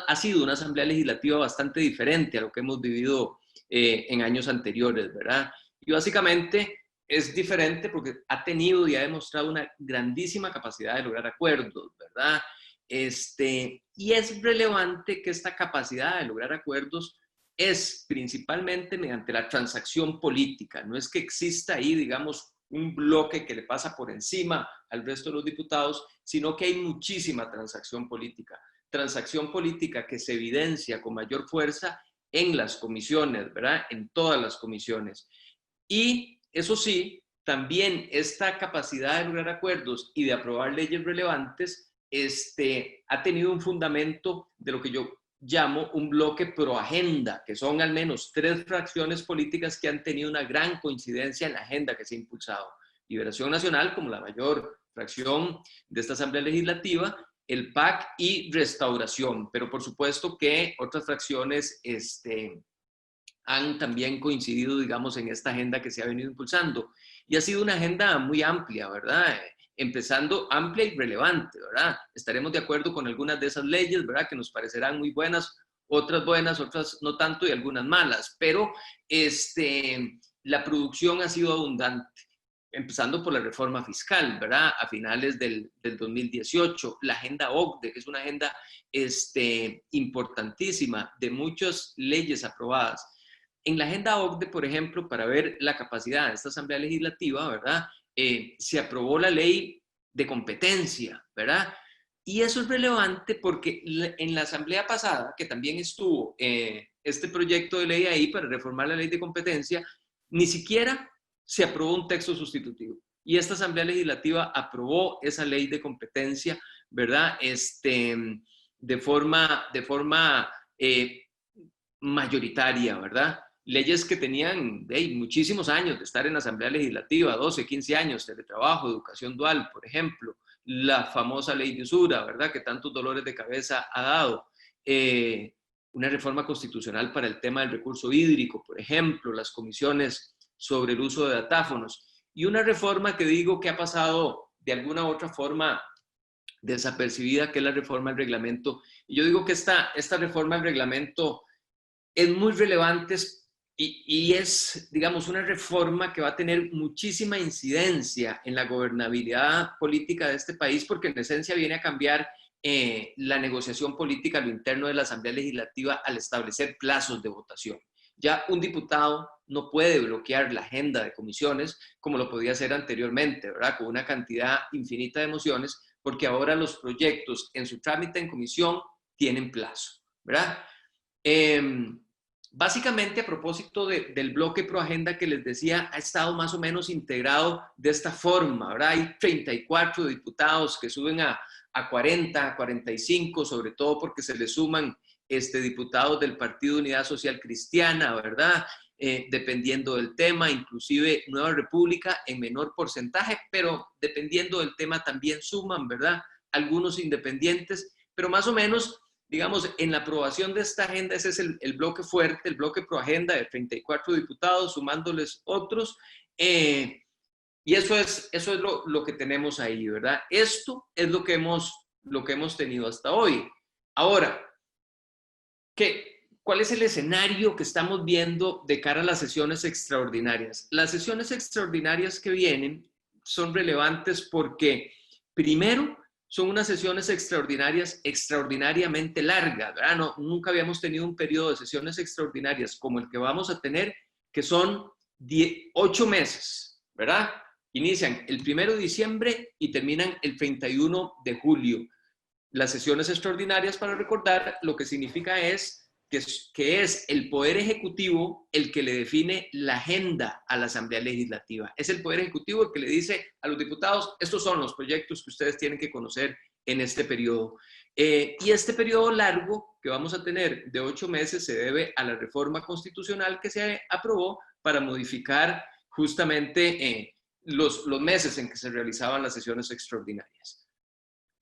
ha sido una Asamblea Legislativa bastante diferente a lo que hemos vivido en años anteriores, ¿verdad? Y básicamente es diferente porque ha tenido y ha demostrado una grandísima capacidad de lograr acuerdos, ¿verdad? Y es relevante que esta capacidad de lograr acuerdos es principalmente mediante la transacción política. No es que exista ahí, digamos, un bloque que le pasa por encima al resto de los diputados, sino que hay muchísima transacción política que se evidencia con mayor fuerza en las comisiones, ¿verdad? En todas las comisiones. Y eso sí, también esta capacidad de lograr acuerdos y de aprobar leyes relevantes ha tenido un fundamento de lo que yo llamo un bloque pro agenda, que son al menos 3 fracciones políticas que han tenido una gran coincidencia en la agenda que se ha impulsado. Liberación Nacional, como la mayor fracción de esta Asamblea Legislativa, el PAC y Restauración, pero por supuesto que otras fracciones han también coincidido, digamos, en esta agenda que se ha venido impulsando. Y ha sido una agenda muy amplia, ¿verdad? Empezando amplia y relevante, ¿verdad? Estaremos de acuerdo con algunas de esas leyes, ¿verdad? Que nos parecerán muy buenas, otras no tanto y algunas malas, pero la producción ha sido abundante. Empezando por la reforma fiscal, ¿verdad? A finales del 2018, la agenda OCDE, que es una agenda importantísima, de muchas leyes aprobadas. En la agenda OCDE, por ejemplo, para ver la capacidad de esta Asamblea Legislativa, ¿verdad? Se aprobó la ley de competencia, ¿verdad? Y eso es relevante porque en la Asamblea pasada, que también estuvo este proyecto de ley ahí para reformar la ley de competencia, ni siquiera se aprobó un texto sustitutivo. Y esta Asamblea Legislativa aprobó esa ley de competencia, ¿verdad? De forma mayoritaria, ¿verdad? Leyes que tenían muchísimos años de estar en la Asamblea Legislativa, 12, 15 años, teletrabajo, educación dual, por ejemplo, la famosa ley de usura, ¿verdad? Que tantos dolores de cabeza ha dado. Una reforma constitucional para el tema del recurso hídrico, por ejemplo, las comisiones sobre el uso de datáfonos, y una reforma que digo que ha pasado de alguna u otra forma desapercibida, que es la reforma del reglamento. Y yo digo que esta reforma del reglamento es muy relevante y es, digamos, una reforma que va a tener muchísima incidencia en la gobernabilidad política de este país, porque en esencia viene a cambiar la negociación política a lo interno de la Asamblea Legislativa al establecer plazos de votación. Ya un diputado no puede bloquear la agenda de comisiones como lo podía hacer anteriormente, ¿verdad? Con una cantidad infinita de mociones, porque ahora los proyectos en su trámite en comisión tienen plazo, ¿verdad? básicamente a propósito del bloque Proagenda que les decía, ha estado más o menos integrado de esta forma, ¿verdad? Hay 34 diputados que suben a 40, a 45, sobre todo porque se le suman diputados del Partido Unidad Social Cristiana, ¿verdad? Dependiendo del tema, inclusive Nueva República en menor porcentaje, pero dependiendo del tema también suman, ¿verdad? Algunos independientes, pero más o menos, digamos, en la aprobación de esta agenda, ese es el bloque fuerte, el bloque Proagenda de 34 diputados, sumándoles otros, y eso es lo que tenemos ahí, ¿verdad? Esto es lo que hemos tenido hasta hoy. Ahora, ¿cuál es el escenario que estamos viendo de cara a las sesiones extraordinarias? Las sesiones extraordinarias que vienen son relevantes porque, primero, son unas sesiones extraordinarias extraordinariamente largas, ¿verdad? Nunca habíamos tenido un periodo de sesiones extraordinarias como el que vamos a tener, que son 8 meses, ¿verdad? Inician el 1 de diciembre y terminan el 31 de julio. Las sesiones extraordinarias, para recordar, lo que significa es que es el Poder Ejecutivo el que le define la agenda a la Asamblea Legislativa. Es el Poder Ejecutivo el que le dice a los diputados, estos son los proyectos que ustedes tienen que conocer en este periodo. Y este periodo largo que vamos a tener de 8 meses se debe a la reforma constitucional que se aprobó para modificar justamente los meses en que se realizaban las sesiones extraordinarias.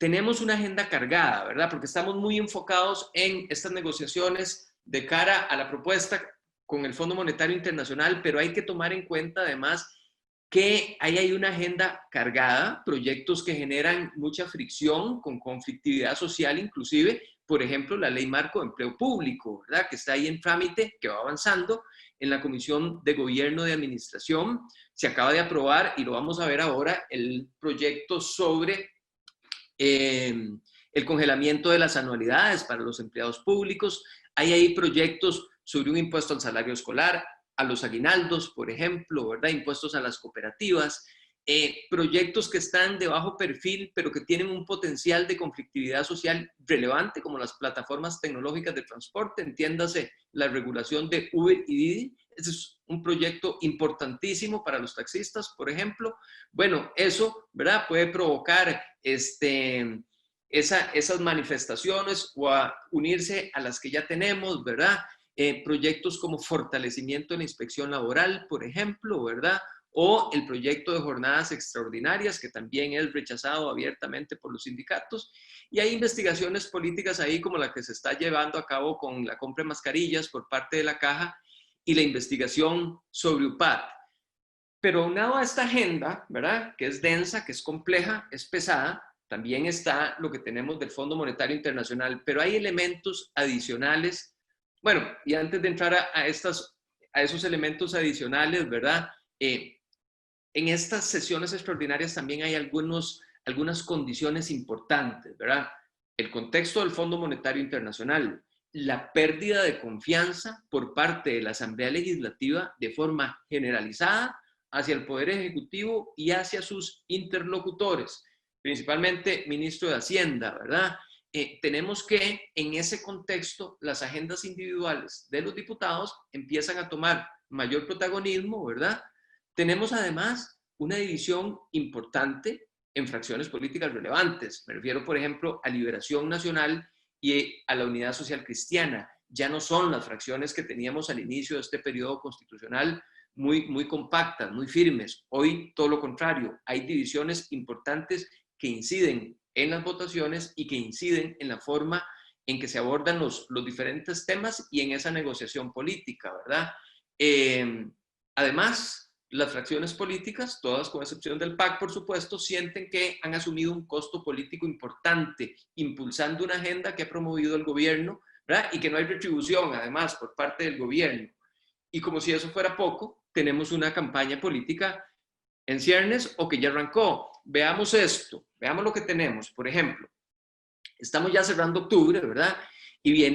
Tenemos una agenda cargada, ¿verdad? Porque estamos muy enfocados en estas negociaciones de cara a la propuesta con el Fondo Monetario Internacional, pero hay que tomar en cuenta además que ahí hay una agenda cargada, proyectos que generan mucha fricción, con conflictividad social inclusive, por ejemplo, la Ley Marco de Empleo Público, ¿verdad? Que está ahí en trámite, que va avanzando en la Comisión de Gobierno de Administración. Se acaba de aprobar, y lo vamos a ver ahora, el proyecto sobre el congelamiento de las anualidades para los empleados públicos. Hay ahí proyectos sobre un impuesto al salario escolar, a los aguinaldos, por ejemplo, ¿verdad? Impuestos a las cooperativas, proyectos que están de bajo perfil, pero que tienen un potencial de conflictividad social relevante, como las plataformas tecnológicas de transporte, entiéndase la regulación de Uber y Didi. Ese es un proyecto importantísimo para los taxistas, por ejemplo. Bueno, eso, ¿verdad? Puede provocar esas manifestaciones o a unirse a las que ya tenemos, ¿verdad? Proyectos como fortalecimiento de la inspección laboral, por ejemplo, ¿verdad? O el proyecto de jornadas extraordinarias, que también es rechazado abiertamente por los sindicatos. Y hay investigaciones políticas ahí, como la que se está llevando a cabo con la compra de mascarillas por parte de la Caja y la investigación sobre UPAD. Pero aunado a esta agenda, ¿verdad? Que es densa, que es compleja, es pesada, también está lo que tenemos del Fondo Monetario Internacional, pero hay elementos adicionales. Bueno, y antes de entrar a esos elementos adicionales, ¿verdad? En estas sesiones extraordinarias también hay algunas condiciones importantes, ¿verdad? El contexto del Fondo Monetario Internacional, la pérdida de confianza por parte de la Asamblea Legislativa de forma generalizada hacia el Poder Ejecutivo y hacia sus interlocutores, principalmente ministro de Hacienda, ¿verdad? Tenemos que, en ese contexto, las agendas individuales de los diputados empiezan a tomar mayor protagonismo, ¿verdad? Tenemos además una división importante en fracciones políticas relevantes. Me refiero, por ejemplo, a Liberación Nacional y a la Unidad Social Cristiana. Ya no son las fracciones que teníamos al inicio de este periodo constitucional muy compactas, muy firmes. Hoy todo lo contrario, hay divisiones importantes que inciden en las votaciones y que inciden en la forma en que se abordan los diferentes temas y en esa negociación política, ¿verdad? Además, las fracciones políticas, todas con excepción del PAC, por supuesto, sienten que han asumido un costo político importante, impulsando una agenda que ha promovido el gobierno, ¿verdad? Y que no hay retribución, además, por parte del gobierno. Y como si eso fuera poco, tenemos una campaña política en ciernes o que ya arrancó. Veamos esto, veamos lo que tenemos. Por ejemplo, estamos ya cerrando octubre, ¿verdad? Y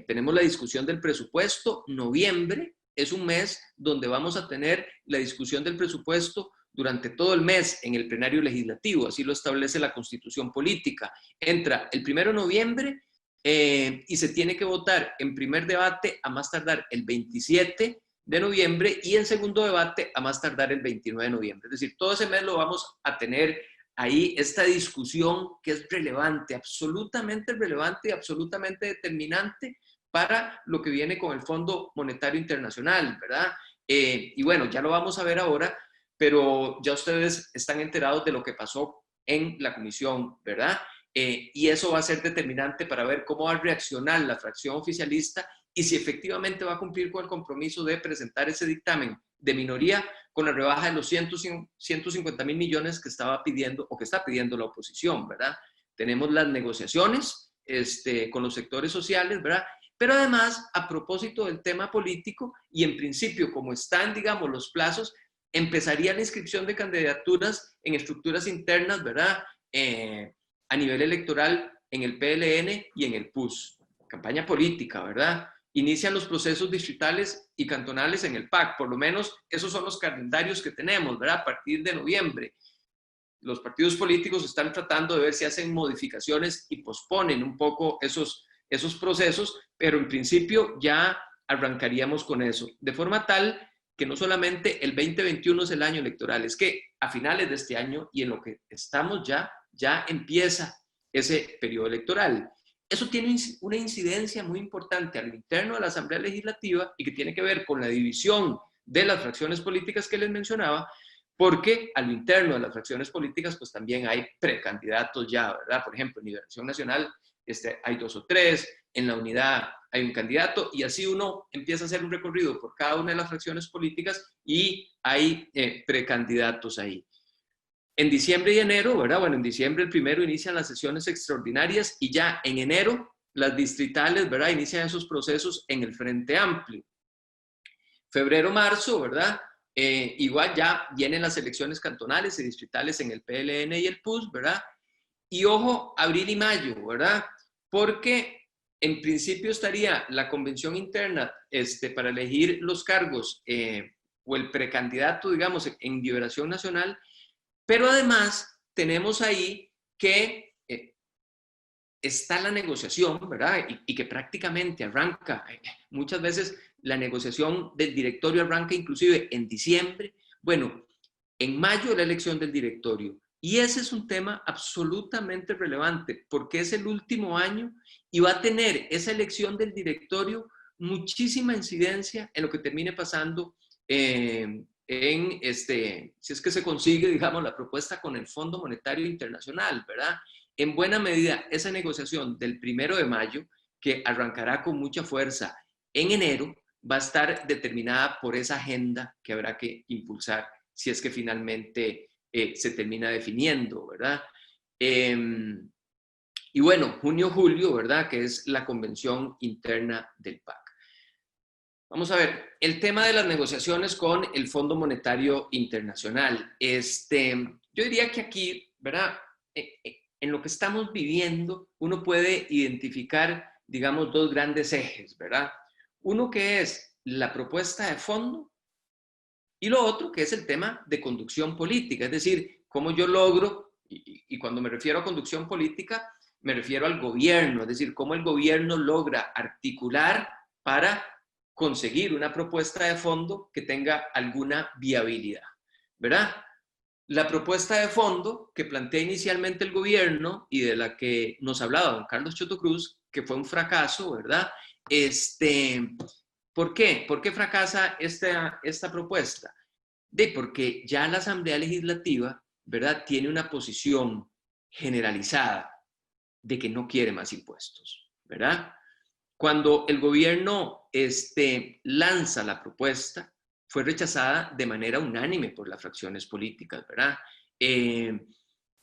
tenemos la discusión del presupuesto. Noviembre es un mes donde vamos a tener la discusión del presupuesto durante todo el mes en el plenario legislativo, así lo establece la Constitución Política. Entra el 1 de noviembre y se tiene que votar en primer debate a más tardar el 27 de noviembre y en segundo debate a más tardar el 29 de noviembre. Es decir, todo ese mes lo vamos a tener ahí, esta discusión que es relevante y absolutamente determinante para lo que viene con el Fondo Monetario Internacional, ¿verdad? Y bueno, ya lo vamos a ver ahora, pero ya ustedes están enterados de lo que pasó en la comisión, ¿verdad? Y eso va a ser determinante para ver cómo va a reaccionar la fracción oficialista y si efectivamente va a cumplir con el compromiso de presentar ese dictamen de minoría con la rebaja de los 150.000 millones que estaba pidiendo o que está pidiendo la oposición, ¿verdad? Tenemos las negociaciones con los sectores sociales, ¿verdad? Pero además, a propósito del tema político y en principio, como están, digamos, los plazos, empezaría la inscripción de candidaturas en estructuras internas, ¿verdad? A nivel electoral en el PLN y en el PUS. Campaña política, ¿verdad? Inician los procesos distritales y cantonales en el PAC. Por lo menos esos son los calendarios que tenemos, ¿verdad? A partir de noviembre. Los partidos políticos están tratando de ver si hacen modificaciones y posponen un poco esos procesos, pero en principio ya arrancaríamos con eso. De forma tal que no solamente el 2021 es el año electoral, es que a finales de este año y en lo que estamos ya empieza ese periodo electoral. Eso tiene una incidencia muy importante al interno de la Asamblea Legislativa y que tiene que ver con la división de las fracciones políticas que les mencionaba, porque al interno de las fracciones políticas pues también hay precandidatos ya, ¿verdad? Por ejemplo, en Liberación Nacional hay 2 o 3, en la Unidad hay un candidato y así uno empieza a hacer un recorrido por cada una de las fracciones políticas y hay precandidatos ahí. En diciembre y enero, ¿verdad? Bueno, en diciembre el primero inician las sesiones extraordinarias y ya en enero las distritales, ¿verdad? Inician esos procesos en el Frente Amplio. Febrero, marzo, ¿verdad? Igual ya vienen las elecciones cantonales y distritales en el PLN y el PUS, ¿verdad? Y ojo, abril y mayo, ¿verdad? Porque en principio estaría la convención interna para elegir los cargos o el precandidato, digamos, en Liberación Nacional, pero además tenemos ahí que está la negociación, ¿verdad? Y que prácticamente arranca, muchas veces la negociación del directorio arranca inclusive en diciembre. Bueno, en mayo la elección del directorio. Y ese es un tema absolutamente relevante porque es el último año y va a tener esa elección del directorio muchísima incidencia en lo que termine pasando si es que se consigue, digamos, la propuesta con el Fondo Monetario Internacional, ¿verdad? En buena medida, esa negociación del 1 de mayo, que arrancará con mucha fuerza en enero, va a estar determinada por esa agenda que habrá que impulsar si es que finalmente se termina definiendo, ¿verdad? Y bueno, junio-julio, ¿verdad? Que es la convención interna del PAC. Vamos a ver, el tema de las negociaciones con el Fondo Monetario Internacional. Yo diría que aquí, ¿verdad? En lo que estamos viviendo, uno puede identificar, digamos, 2 grandes ejes, ¿verdad? Uno que es la propuesta de fondo y lo otro que es el tema de conducción política, es decir, cómo yo logro, y cuando me refiero a conducción política, me refiero al gobierno, es decir, cómo el gobierno logra articular para conseguir una propuesta de fondo que tenga alguna viabilidad, ¿verdad? La propuesta de fondo que plantea inicialmente el gobierno y de la que nos hablaba don Carlos Choto Cruz, que fue un fracaso, ¿verdad? ¿Por qué? ¿Por qué fracasa esta propuesta? Porque ya la Asamblea Legislativa, ¿verdad? Tiene una posición generalizada de que no quiere más impuestos, ¿verdad? Cuando el gobierno lanza la propuesta, fue rechazada de manera unánime por las fracciones políticas, ¿verdad?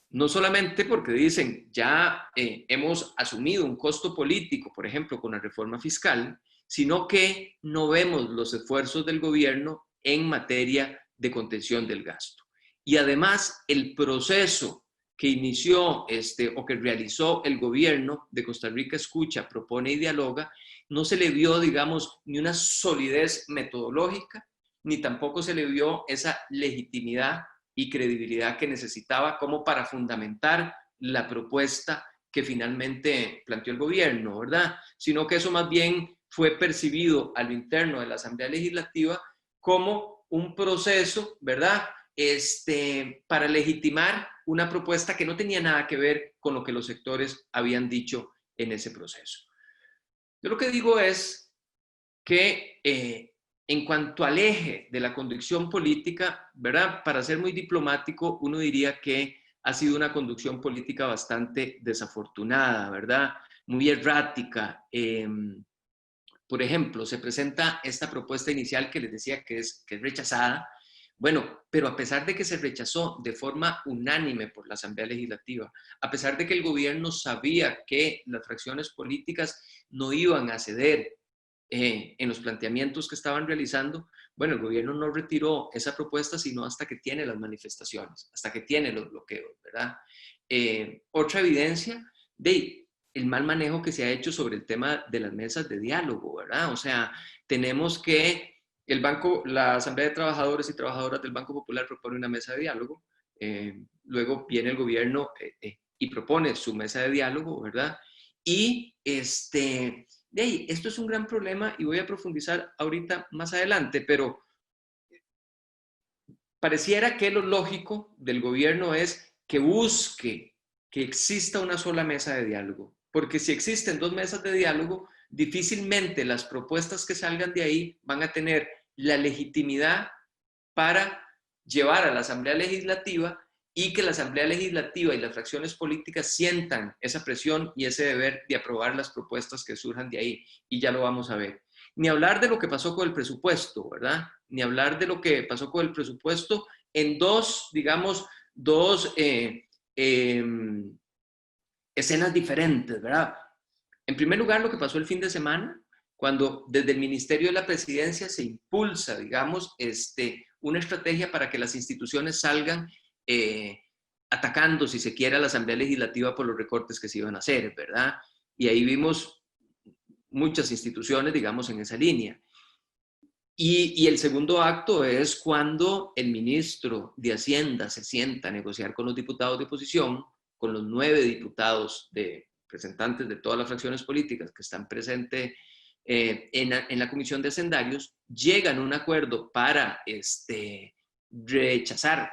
No solamente porque dicen, ya hemos asumido un costo político, por ejemplo, con la reforma fiscal, sino que no vemos los esfuerzos del gobierno en materia de contención del gasto. Y además, el proceso que inició o que realizó el gobierno de Costa Rica Escucha, Propone y Dialoga, no se le vio, digamos, ni una solidez metodológica, ni tampoco se le vio esa legitimidad y credibilidad que necesitaba como para fundamentar la propuesta que finalmente planteó el gobierno, ¿verdad? Sino que eso más bien fue percibido a lo interno de la Asamblea Legislativa como un proceso, ¿verdad? Para legitimar una propuesta que no tenía nada que ver con lo que los sectores habían dicho en ese proceso. Yo lo que digo es que en cuanto al eje de la conducción política, ¿verdad? Para ser muy diplomático, uno diría que ha sido una conducción política bastante desafortunada, ¿verdad? Muy errática. Por ejemplo, se presenta esta propuesta inicial que les decía que es rechazada. Bueno, pero a pesar de que se rechazó de forma unánime por la Asamblea Legislativa, a pesar de que el gobierno sabía que las fracciones políticas no iban a ceder en los planteamientos que estaban realizando, bueno, el gobierno no retiró esa propuesta sino hasta que tiene las manifestaciones, hasta que tiene los bloqueos, ¿verdad? Otra evidencia de el mal manejo que se ha hecho sobre el tema de las mesas de diálogo, ¿verdad? O sea, tenemos que la Asamblea de Trabajadores y Trabajadoras del Banco Popular propone una mesa de diálogo, luego viene el gobierno y propone su mesa de diálogo, ¿verdad? Y esto es un gran problema y voy a profundizar ahorita más adelante, pero pareciera que lo lógico del gobierno es que busque que exista una sola mesa de diálogo, porque si existen dos mesas de diálogo, difícilmente las propuestas que salgan de ahí van a tener la legitimidad para llevar a la Asamblea Legislativa y que la Asamblea Legislativa y las fracciones políticas sientan esa presión y ese deber de aprobar las propuestas que surjan de ahí. Y ya lo vamos a ver. Ni hablar de lo que pasó con el presupuesto, ¿verdad? Ni hablar de lo que pasó con el presupuesto en dos escenas diferentes, ¿verdad? En primer lugar, lo que pasó el fin de semana, cuando desde el Ministerio de la Presidencia se impulsa, digamos, una estrategia para que las instituciones salgan atacando, si se quiere, a la Asamblea Legislativa por los recortes que se iban a hacer, ¿verdad? Y ahí vimos muchas instituciones, digamos, en esa línea. Y el segundo acto es cuando el ministro de Hacienda se sienta a negociar con los diputados de oposición, con los 9 diputados representantes de todas las fracciones políticas que están presentes en la Comisión de Hacendarios, llegan a un acuerdo para rechazar,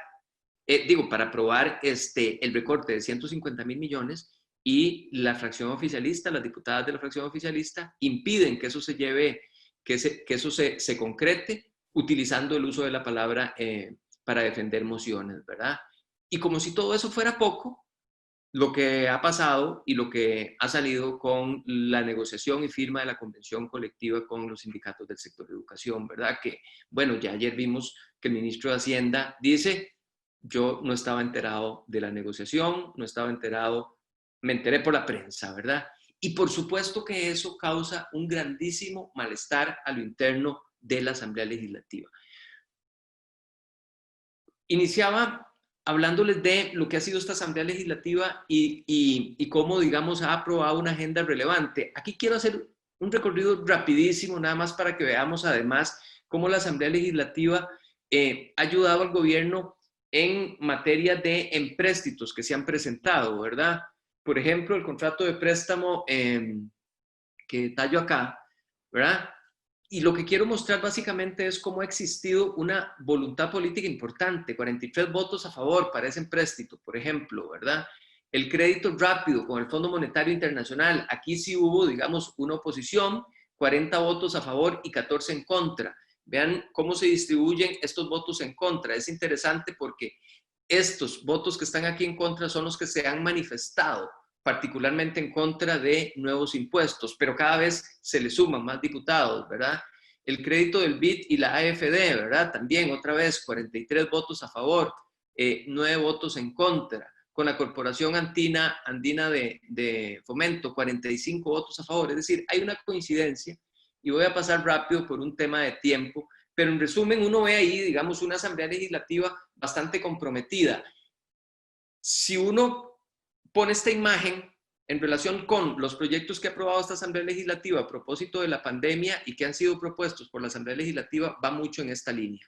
para aprobar el recorte de 150.000 millones y la fracción oficialista, las diputadas de la fracción oficialista impiden que eso se lleve, que eso se concrete utilizando el uso de la palabra para defender mociones, ¿verdad? Y como si todo eso fuera poco, lo que ha pasado y lo que ha salido con la negociación y firma de la convención colectiva con los sindicatos del sector de educación, ¿verdad? Que, bueno, ya ayer vimos que el ministro de Hacienda dice, yo no estaba enterado de la negociación, no estaba enterado, me enteré por la prensa, ¿verdad? Y por supuesto que eso causa un grandísimo malestar a lo interno de la Asamblea Legislativa. Iniciaba hablándoles de lo que ha sido esta Asamblea Legislativa y cómo, digamos, ha aprobado una agenda relevante. Aquí quiero hacer un recorrido rapidísimo, nada más para que veamos además cómo la Asamblea Legislativa ha ayudado al gobierno en materia de empréstitos que se han presentado, ¿verdad? Por ejemplo, el contrato de préstamo que detallo acá, ¿verdad? Y lo que quiero mostrar básicamente es cómo ha existido una voluntad política importante, 43 votos a favor para ese empréstito, por ejemplo, ¿verdad? El crédito rápido con el Fondo Monetario Internacional, aquí sí hubo, digamos, una oposición, 40 votos a favor y 14 en contra. Vean cómo se distribuyen estos votos en contra. Es interesante porque estos votos que están aquí en contra son los que se han manifestado, particularmente en contra de nuevos impuestos, pero cada vez se le suman más diputados, ¿verdad? El crédito del BID y la AFD, ¿verdad? También, otra vez, 43 votos a favor, 9 votos en contra. Con la Corporación Andina de Fomento, 45 votos a favor. Es decir, hay una coincidencia, y voy a pasar rápido por un tema de tiempo, pero en resumen uno ve ahí, digamos, una Asamblea Legislativa bastante comprometida. Si uno pone esta imagen en relación con los proyectos que ha aprobado esta Asamblea Legislativa a propósito de la pandemia y que han sido propuestos por la Asamblea Legislativa, va mucho en esta línea.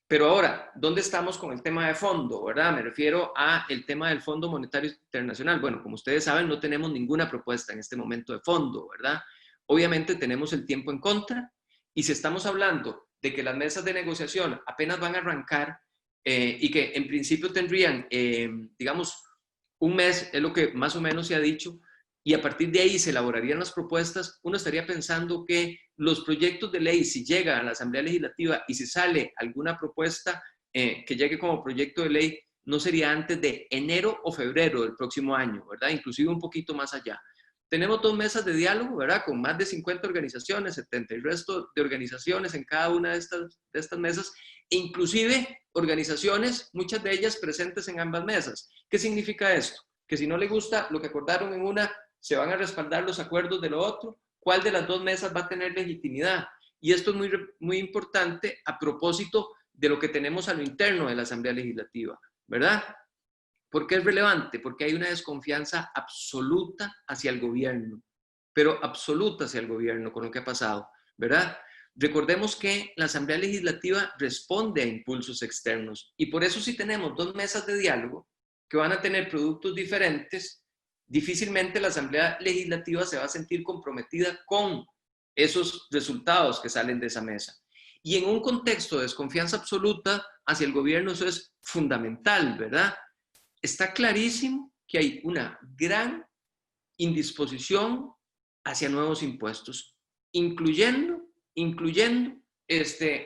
Pero ahora, ¿dónde estamos con el tema de fondo, verdad? Me refiero a el tema del Fondo Monetario Internacional. Bueno, como ustedes saben, no tenemos ninguna propuesta en este momento de fondo, ¿verdad? Obviamente tenemos el tiempo en contra, y si estamos hablando de que las mesas de negociación apenas van a arrancar y que en principio tendrían, digamos, un mes, es lo que más o menos se ha dicho, y a partir de ahí se elaborarían las propuestas, uno estaría pensando que los proyectos de ley, si llega a la Asamblea Legislativa y si sale alguna propuesta que llegue como proyecto de ley, no sería antes de enero o febrero del próximo año, ¿verdad? Inclusive un poquito más allá. Tenemos 2 mesas de diálogo, ¿verdad? Con más de 50 organizaciones, 70 y el resto de organizaciones en cada una de estas mesas, e inclusive organizaciones, muchas de ellas presentes en ambas mesas. ¿Qué significa esto? Que si no le gusta lo que acordaron en una, se van a respaldar los acuerdos de lo otro. ¿Cuál de las 2 mesas va a tener legitimidad? Y esto es muy, muy importante a propósito de lo que tenemos a lo interno de la Asamblea Legislativa, ¿verdad? ¿Por qué es relevante? Porque hay una desconfianza absoluta hacia el gobierno, pero absoluta hacia el gobierno con lo que ha pasado, ¿verdad? Recordemos que la Asamblea Legislativa responde a impulsos externos, y por eso si tenemos 2 mesas de diálogo que van a tener productos diferentes, difícilmente la Asamblea Legislativa se va a sentir comprometida con esos resultados que salen de esa mesa. Y en un contexto de desconfianza absoluta hacia el gobierno eso es fundamental, ¿verdad? Está clarísimo que hay una gran indisposición hacia nuevos impuestos, incluyendo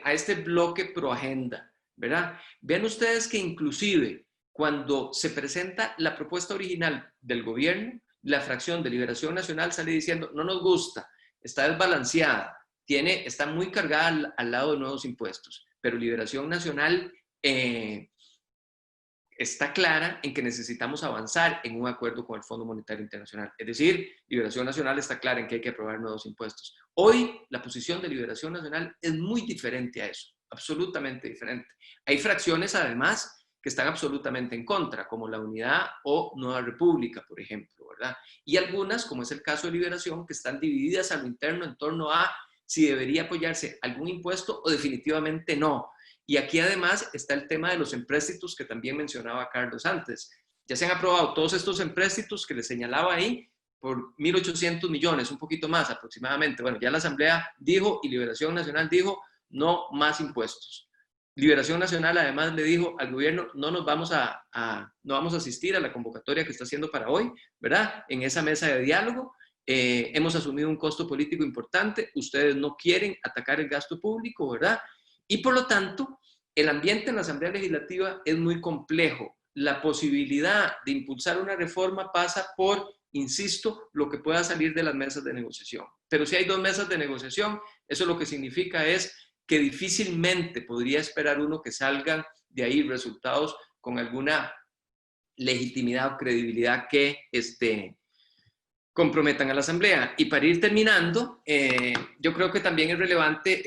a este bloque pro agenda, ¿verdad? Vean ustedes que inclusive cuando se presenta la propuesta original del gobierno, la fracción de Liberación Nacional sale diciendo, no nos gusta, está desbalanceada, está muy cargada al lado de nuevos impuestos, pero Liberación Nacional está clara en que necesitamos avanzar en un acuerdo con el Fondo Monetario Internacional. Es decir, Liberación Nacional está clara en que hay que aprobar nuevos impuestos. Hoy, la posición de Liberación Nacional es muy diferente a eso, absolutamente diferente. Hay fracciones, además, que están absolutamente en contra, como la Unidad o Nueva República, por ejemplo, ¿verdad? Y algunas, como es el caso de Liberación, que están divididas a lo interno en torno a si debería apoyarse algún impuesto o definitivamente no. Y aquí además está el tema de los empréstitos que también mencionaba Carlos antes. Ya se han aprobado todos estos empréstitos que les señalaba ahí por 1.800 millones, un poquito más aproximadamente. Bueno, ya la Asamblea dijo y Liberación Nacional dijo no más impuestos. Liberación Nacional además le dijo al gobierno no vamos a asistir a la convocatoria que está haciendo para hoy, ¿verdad? En esa mesa de diálogo hemos asumido un costo político importante, ustedes no quieren atacar el gasto público, ¿verdad? Y por lo tanto, el ambiente en la Asamblea Legislativa es muy complejo. La posibilidad de impulsar una reforma pasa por, insisto, lo que pueda salir de las mesas de negociación. Pero si hay 2 mesas de negociación, eso lo que significa es que difícilmente podría esperar uno que salgan de ahí resultados con alguna legitimidad o credibilidad que comprometan a la Asamblea. Y para ir terminando, yo creo que también es relevante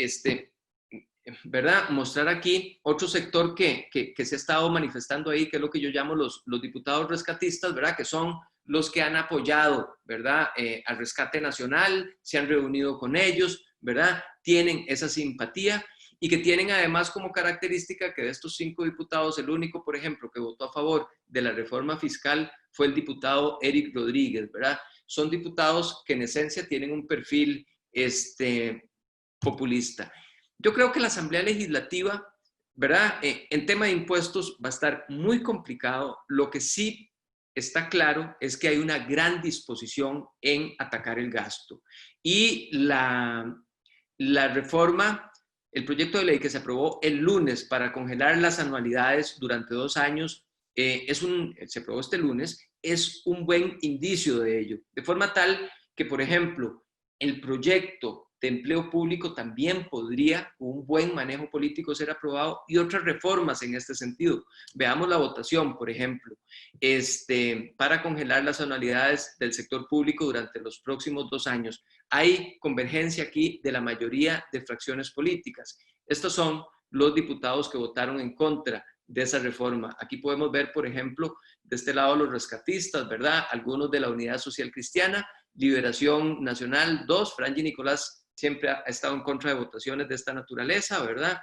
¿verdad? Mostrar aquí otro sector que se ha estado manifestando ahí, que es lo que yo llamo los diputados rescatistas, ¿verdad? Que son los que han apoyado, ¿verdad? Al rescate nacional, se han reunido con ellos, ¿verdad? Tienen esa simpatía y que tienen además como característica que de estos 5 diputados, el único, por ejemplo, que votó a favor de la reforma fiscal fue el diputado Eric Rodríguez, ¿verdad? Son diputados que en esencia tienen un perfil populista. Yo creo que la Asamblea Legislativa, ¿verdad? En tema de impuestos va a estar muy complicado. Lo que sí está claro es que hay una gran disposición en atacar el gasto. Y la reforma, el proyecto de ley que se aprobó el lunes para congelar las anualidades durante 2 años, se aprobó este lunes, es un buen indicio de ello. De forma tal que, por ejemplo, el proyecto de empleo público también podría, con un buen manejo político, ser aprobado y otras reformas en este sentido. Veamos la votación, por ejemplo, para congelar las anualidades del sector público durante los próximos 2 años. Hay convergencia aquí de la mayoría de fracciones políticas. Estos son los diputados que votaron en contra de esa reforma. Aquí podemos ver, por ejemplo, de este lado los rescatistas, ¿verdad? Algunos de la Unidad Social Cristiana, Liberación Nacional 2, Franji Nicolás siempre ha estado en contra de votaciones de esta naturaleza, ¿verdad?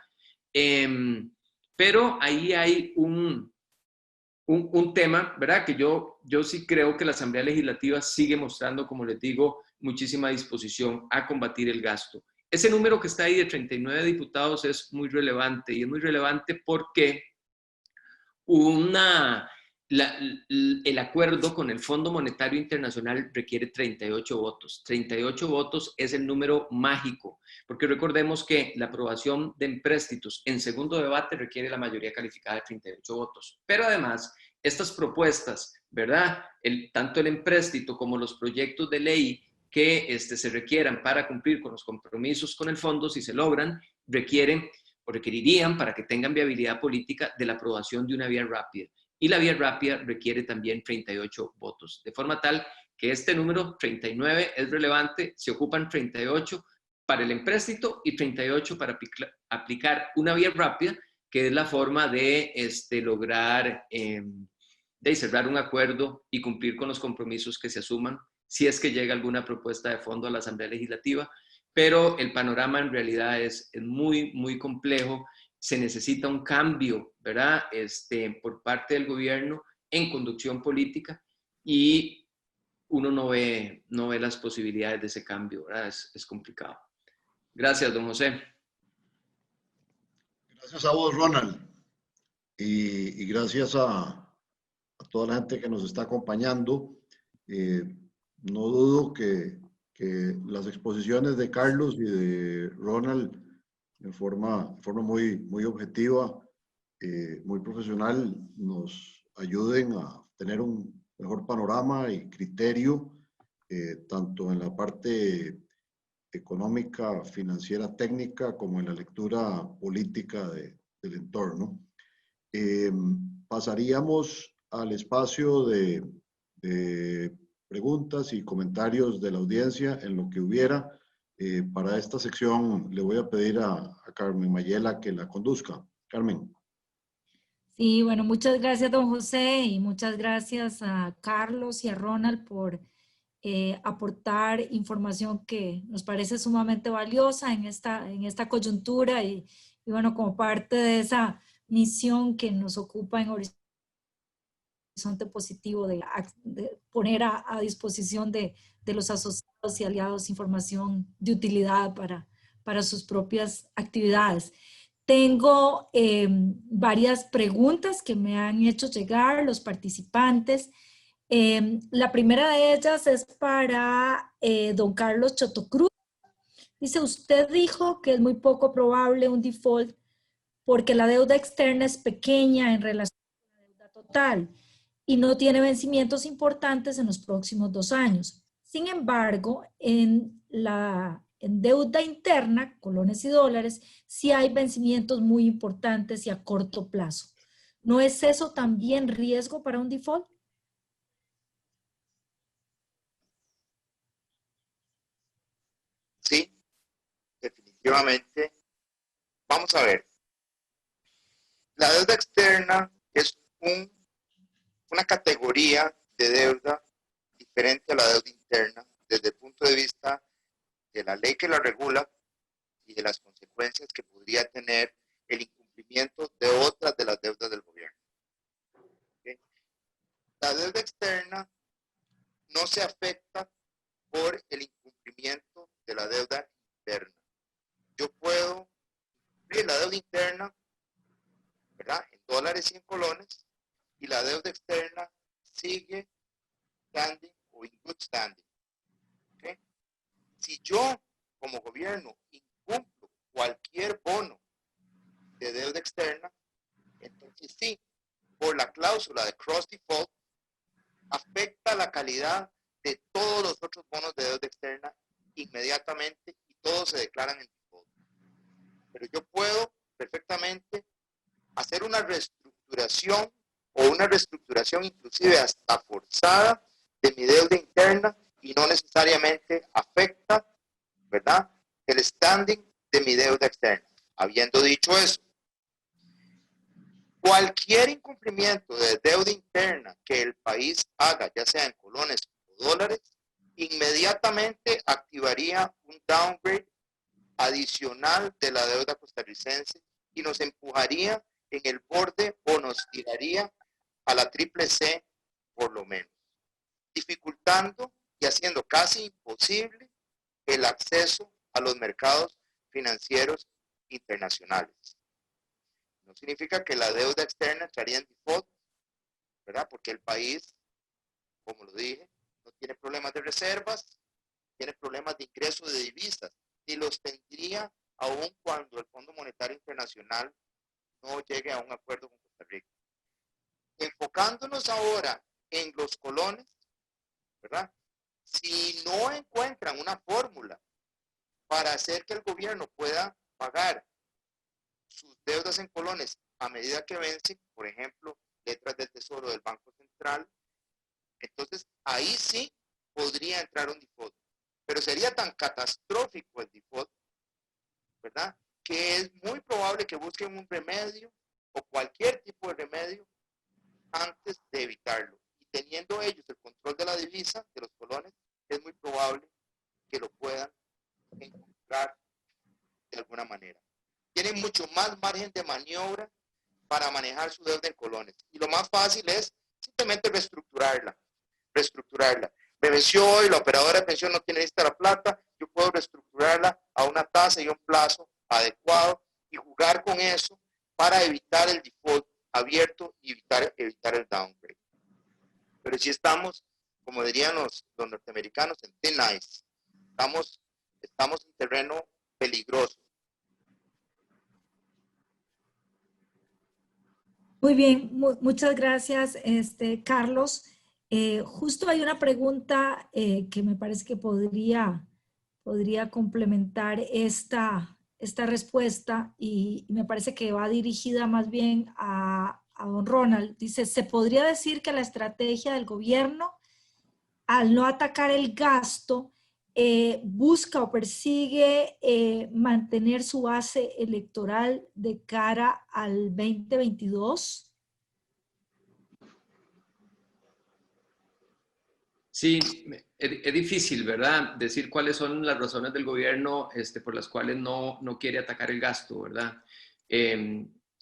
Pero ahí hay un tema, ¿verdad? Que yo sí creo que la Asamblea Legislativa sigue mostrando, como les digo, muchísima disposición a combatir el gasto. Ese número que está ahí de 39 diputados es muy relevante, y es muy relevante porque el acuerdo con el Fondo Monetario Internacional requiere 38 votos. 38 votos es el número mágico, porque recordemos que la aprobación de empréstitos en segundo debate requiere la mayoría calificada de 38 votos. Pero además, estas propuestas, ¿verdad? Tanto el empréstito como los proyectos de ley que se requieran para cumplir con los compromisos con el fondo, si se logran, requerirían, para que tengan viabilidad política, de la aprobación de una vía rápida. Y la vía rápida requiere también 38 votos. De forma tal que este número, 39, es relevante. Se ocupan 38 para el empréstito y 38 para aplicar una vía rápida, que es la forma de lograr de cerrar un acuerdo y cumplir con los compromisos que se asuman, si es que llega alguna propuesta de fondo a la Asamblea Legislativa. Pero el panorama en realidad es muy, muy complejo. Se necesita un cambio, ¿verdad? Por parte del gobierno en conducción política, y uno no ve las posibilidades de ese cambio, ¿verdad? Es complicado. Gracias, don José. Gracias a vos, Ronald. Y gracias a toda la gente que nos está acompañando. No dudo que las exposiciones de Carlos y de Ronald, de forma muy, muy objetiva, muy profesional, nos ayuden a tener un mejor panorama y criterio, tanto en la parte económica, financiera, técnica, como en la lectura política del entorno. Pasaríamos al espacio de preguntas y comentarios de la audiencia en lo que hubiera. Para esta sección le voy a pedir a Carmen Mayela que la conduzca. Carmen. Sí, bueno, muchas gracias, don José, y muchas gracias a Carlos y a Ronald por aportar información que nos parece sumamente valiosa en esta coyuntura y bueno, como parte de esa misión que nos ocupa en Horizonte Positivo de poner a disposición de los asociados y aliados información de utilidad para sus propias actividades. Tengo varias preguntas que me han hecho llegar los participantes. La primera de ellas es para don Carlos Chotocruz. Dice, usted dijo que es muy poco probable un default porque la deuda externa es pequeña en relación a la deuda total y no tiene vencimientos importantes en los próximos 2 años. Sin embargo, en deuda interna, colones y dólares, sí hay vencimientos muy importantes y a corto plazo. ¿No es eso también riesgo para un default? Sí, definitivamente. Vamos a ver. La deuda externa es una categoría de deuda diferente a la deuda interna desde el punto de vista de la ley que la regula y de las consecuencias que podría tener el incumplimiento de otras de las deudas del gobierno. ¿Okay? La deuda externa no se afecta por el incumplimiento de la deuda interna. Yo puedo cumplir la deuda interna, ¿verdad?, en dólares y en colones, y la deuda externa sigue standing o in good standing. ¿Okay? Si yo, como gobierno, incumplo cualquier bono de deuda externa, entonces sí, por la cláusula de cross default, afecta la calidad de todos los otros bonos de deuda externa inmediatamente y todos se declaran en default. Pero yo puedo perfectamente hacer una reestructuración o una reestructuración inclusive hasta forzada de mi deuda interna y no necesariamente afecta, ¿verdad?, el standing de mi deuda externa. Habiendo dicho eso, cualquier incumplimiento de deuda interna que el país haga, ya sea en colones o dólares, inmediatamente activaría un downgrade adicional de la deuda costarricense y nos empujaría en el borde o nos tiraría a la triple C por lo menos, dificultando y haciendo casi imposible el acceso a los mercados financieros internacionales. No significa que la deuda externa estaría en default, ¿verdad? Porque el país, como lo dije, no tiene problemas de reservas, tiene problemas de ingreso de divisas, y los tendría aun cuando el Fondo Monetario Internacional no llegue a un acuerdo con Costa Rica. Enfocándonos ahora en los colones, ¿verdad? Si no encuentran una fórmula para hacer que el gobierno pueda pagar sus deudas en colones a medida que vencen, por ejemplo, letras del Tesoro del Banco Central, entonces ahí sí podría entrar un default. Pero sería tan catastrófico el default, ¿verdad?, que es muy probable que busquen un remedio o cualquier tipo de remedio antes de evitarlo. Y teniendo ellos el control de la divisa, de los colones, es muy probable que lo puedan encontrar de alguna manera. Tienen mucho más margen de maniobra para manejar su deuda en colones. Y lo más fácil es simplemente reestructurarla. Me venció hoy, la operadora de pensión no tiene lista la plata, yo puedo reestructurarla a una tasa y un plazo adecuado y jugar con eso para evitar el default abierto y evitar el downgrade. Pero si estamos, como dirían los norteamericanos, en thin ice, estamos en terreno peligroso. Muy bien, muchas gracias, Carlos. Justo hay una pregunta que me parece que podría complementar esta respuesta y me parece que va dirigida más bien a don Ronald. Dice, ¿se podría decir que la estrategia del gobierno al no atacar el gasto busca o persigue mantener su base electoral de cara al 2022? Sí, es difícil, ¿verdad? Decir cuáles son las razones del gobierno por las cuales no quiere atacar el gasto, ¿verdad?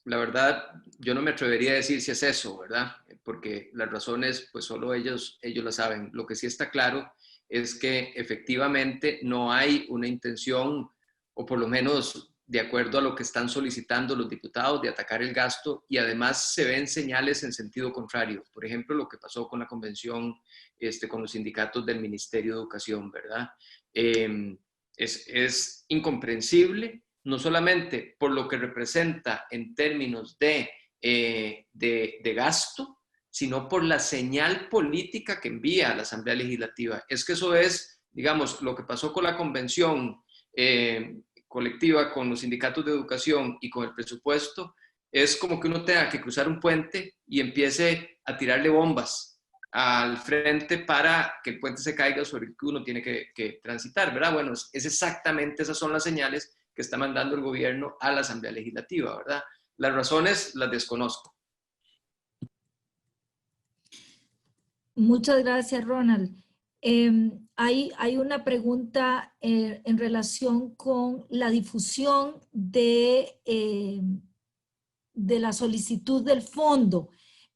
La verdad, yo no me atrevería a decir si es eso, ¿verdad? Porque las razones, pues solo ellos las saben. Lo que sí está claro es que efectivamente no hay una intención, o por lo menos de acuerdo a lo que están solicitando los diputados, de atacar el gasto, y además se ven señales en sentido contrario. Por ejemplo, lo que pasó con la convención con los sindicatos del Ministerio de Educación, ¿verdad? Es incomprensible, no solamente por lo que representa en términos de gasto, sino por la señal política que envía a la Asamblea Legislativa. Es que eso es, digamos, lo que pasó con la convención colectiva, con los sindicatos de educación y con el presupuesto, es como que uno tenga que cruzar un puente y empiece a tirarle bombas al frente para que el puente se caiga sobre el que uno tiene que transitar, ¿verdad? Bueno, es exactamente esas son las señales que está mandando el gobierno a la Asamblea Legislativa, ¿verdad? Las razones las desconozco. Muchas gracias, Ronald. Hay una pregunta en relación con la difusión de la solicitud del fondo.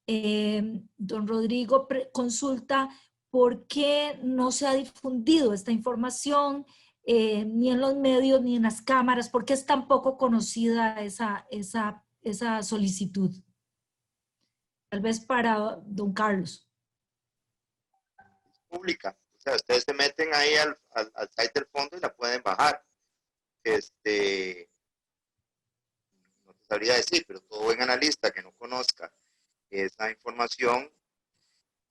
Don Rodrigo consulta por qué no se ha difundido esta información ni en los medios ni en las cámaras, por qué es tan poco conocida esa solicitud. Tal vez para don Carlos. Pública, o sea, ustedes se meten ahí al site del fondo y la pueden bajar. No te sabría decir, pero todo buen analista que no conozca esa información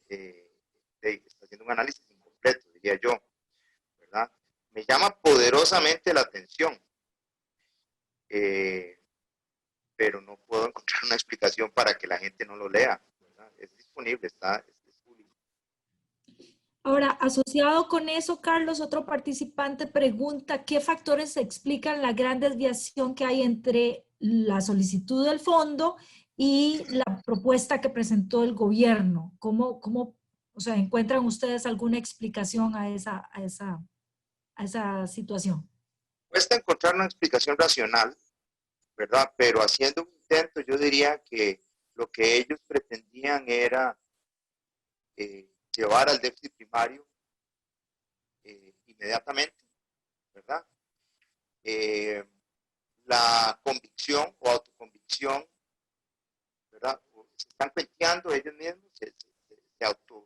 está haciendo un análisis incompleto, diría yo, ¿verdad? Me llama poderosamente la atención, pero no puedo encontrar una explicación para que la gente no lo lea, ¿verdad? Es disponible, es público. Ahora, asociado con eso, Carlos, otro participante pregunta, ¿qué factores explican la gran desviación que hay entre la solicitud del fondo y la propuesta que presentó el gobierno? ¿Cómo o sea, encuentran ustedes alguna explicación a esa situación? Cuesta encontrar una explicación racional, ¿verdad? Pero haciendo intento, yo diría que lo que ellos pretendían era llevar al déficit primario inmediatamente, ¿verdad? La convicción o autoconvicción, ¿verdad? Se están cuenteando ellos mismos,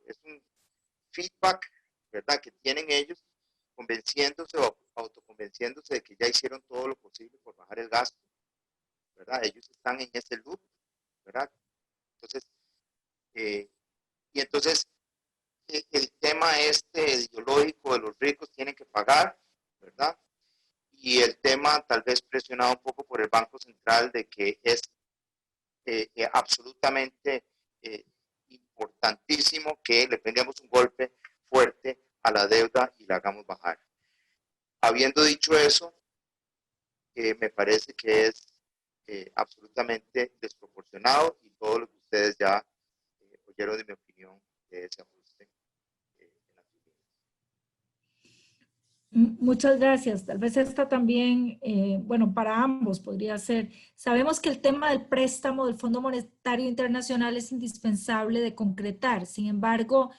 es un feedback, ¿verdad? Que tienen ellos convenciéndose o autoconvenciéndose de que ya hicieron todo lo posible por bajar el gasto, ¿verdad? Ellos están en ese loop, ¿verdad? Entonces, y entonces el tema ideológico de los ricos tienen que pagar, ¿verdad? Y el tema tal vez presionado un poco por el Banco Central de que es absolutamente importantísimo que le pongamos un golpe fuerte a la deuda y la hagamos bajar. Habiendo dicho eso, me parece que es absolutamente desproporcionado y todo lo que ustedes ya oyeron de mi opinión de ese ajuste en las viviendas. Muchas gracias. Tal vez esta también, bueno, para ambos podría ser. Sabemos que el tema del préstamo del Fondo Monetario Internacional es indispensable de concretar. Sin embargo,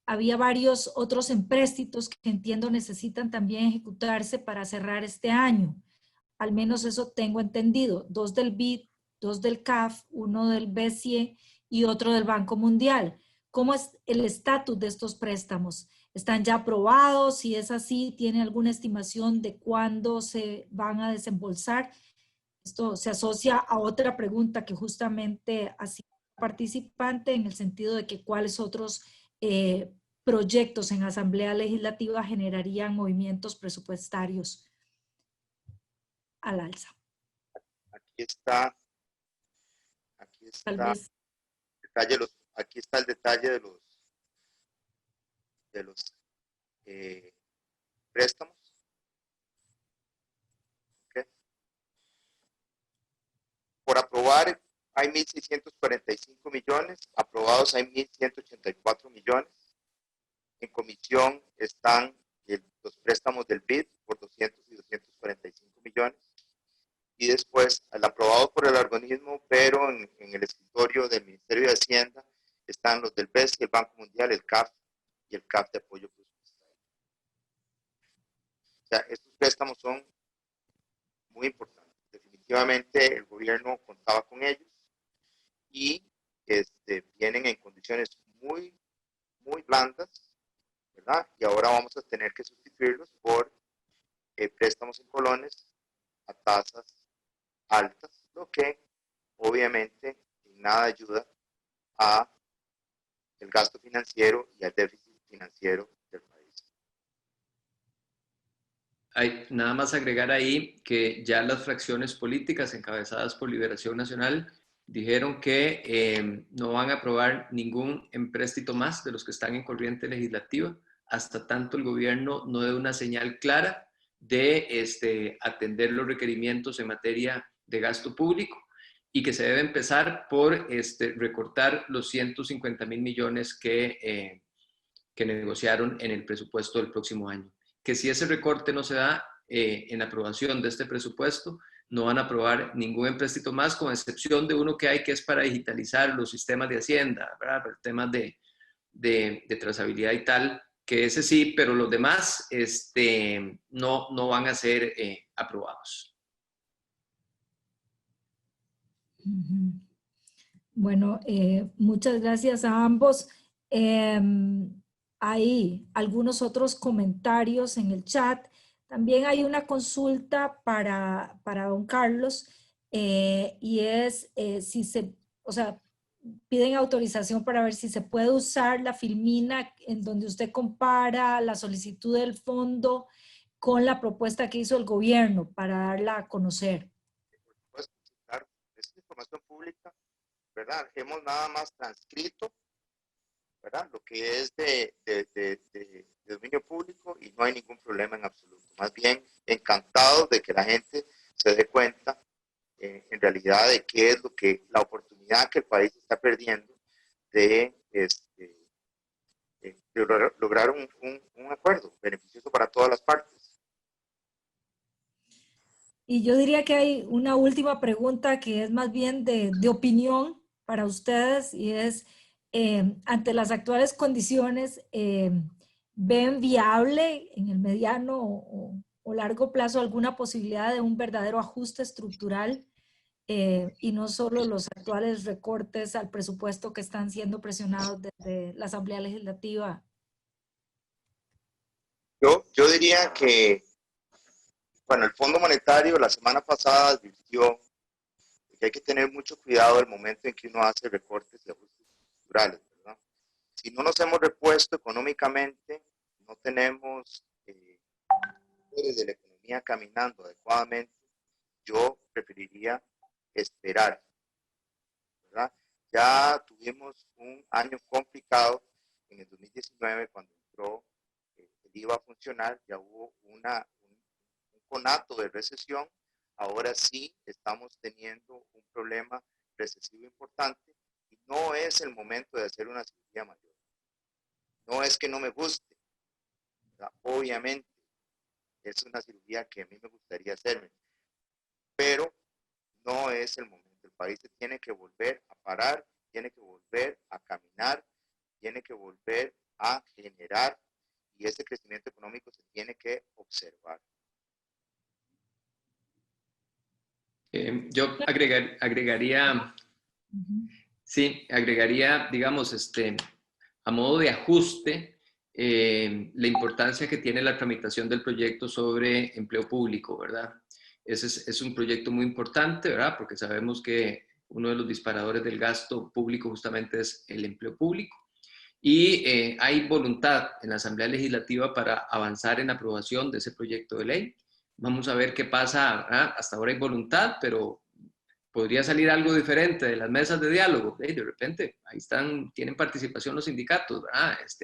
había varios otros empréstitos que entiendo necesitan también ejecutarse para cerrar este año. Al menos eso tengo entendido. 2 del BID, 2 del CAF, 1 del BCE y otro del Banco Mundial. ¿Cómo es el estatus de estos préstamos? ¿Están ya aprobados? Si es así, ¿tiene alguna estimación de cuándo se van a desembolsar? Esto se asocia a otra pregunta que justamente hacía participante en el sentido de que cuáles otros proyectos en Asamblea Legislativa generarían movimientos presupuestarios al alza. Aquí está Tal vez. aquí está el detalle de los préstamos. ¿Okay? Por aprobar hay 1.645 millones, aprobados hay 1.184 millones. En comisión están los préstamos del BID por 200 y 245 millones. Y después, al aprobado por el organismo, pero en el escritorio del Ministerio de Hacienda, están los del BES, el Banco Mundial, el CAF y el CAF de apoyo presupuestario. O sea, estos préstamos son muy importantes. Definitivamente el gobierno contaba con ellos y vienen en condiciones muy, muy blandas, ¿verdad? Y ahora vamos a tener que sustituirlos por préstamos en colones a tasas altas, lo que obviamente en nada ayuda a el gasto financiero y al déficit financiero del país. Hay nada más agregar ahí que ya las fracciones políticas encabezadas por Liberación Nacional dijeron que no van a aprobar ningún empréstito más de los que están en corriente legislativa hasta tanto el gobierno no dé una señal clara de atender los requerimientos en materia de gasto público y que se debe empezar por recortar los 150.000 millones que negociaron en el presupuesto del próximo año. Que si ese recorte no se da en la aprobación de este presupuesto, no van a aprobar ningún empréstito más, con excepción de uno que hay que es para digitalizar los sistemas de Hacienda, ¿verdad? Para temas de trazabilidad y tal, que ese sí, pero los demás no van a ser aprobados. Bueno, muchas gracias a ambos. Hay algunos otros comentarios en el chat. También hay una consulta para don Carlos y es si o sea, piden autorización para ver si se puede usar la filmina en donde usted compara la solicitud del fondo con la propuesta que hizo el gobierno para darla a conocer. Pues, claro, es información pública, ¿verdad? Hemos nada más transcrito, ¿verdad? Lo que es de dominio público y no hay ningún problema en absoluto. Más bien, encantados de que la gente se dé cuenta en realidad de qué es lo que la oportunidad que el país está perdiendo de lograr un acuerdo beneficioso para todas las partes. Y yo diría que hay una última pregunta que es más bien de opinión para ustedes y es, ante las actuales condiciones, ¿ven viable en el mediano o largo plazo alguna posibilidad de un verdadero ajuste estructural y no solo los actuales recortes al presupuesto que están siendo presionados desde la Asamblea Legislativa? Yo diría que, bueno, el Fondo Monetario la semana pasada advirtió que hay que tener mucho cuidado el momento en que uno hace recortes y ajustes estructurales, ¿verdad? Si no nos hemos repuesto económicamente, no tenemos de la economía caminando adecuadamente, yo preferiría esperar, ¿verdad? Ya tuvimos un año complicado en el 2019 cuando entró el IVA a funcionar, ya hubo un conato de recesión. Ahora sí estamos teniendo un problema recesivo importante y no es el momento de hacer una cirugía mayor. No es que no me guste, ¿verdad? Obviamente es una cirugía que a mí me gustaría hacerme, pero no es el momento. El país se tiene que volver a parar, tiene que volver a caminar, tiene que volver a generar y ese crecimiento económico se tiene que observar. Yo agregaría, sí, agregaría, digamos, a modo de ajuste, la importancia que tiene la tramitación del proyecto sobre empleo público, ¿verdad? Ese es un proyecto muy importante, ¿verdad? Porque sabemos que uno de los disparadores del gasto público justamente es el empleo público. Y hay voluntad en la Asamblea Legislativa para avanzar en la aprobación de ese proyecto de ley. Vamos a ver qué pasa. Hasta ahora hay voluntad, pero podría salir algo diferente de las mesas de diálogo. De repente, ahí están, tienen participación los sindicatos.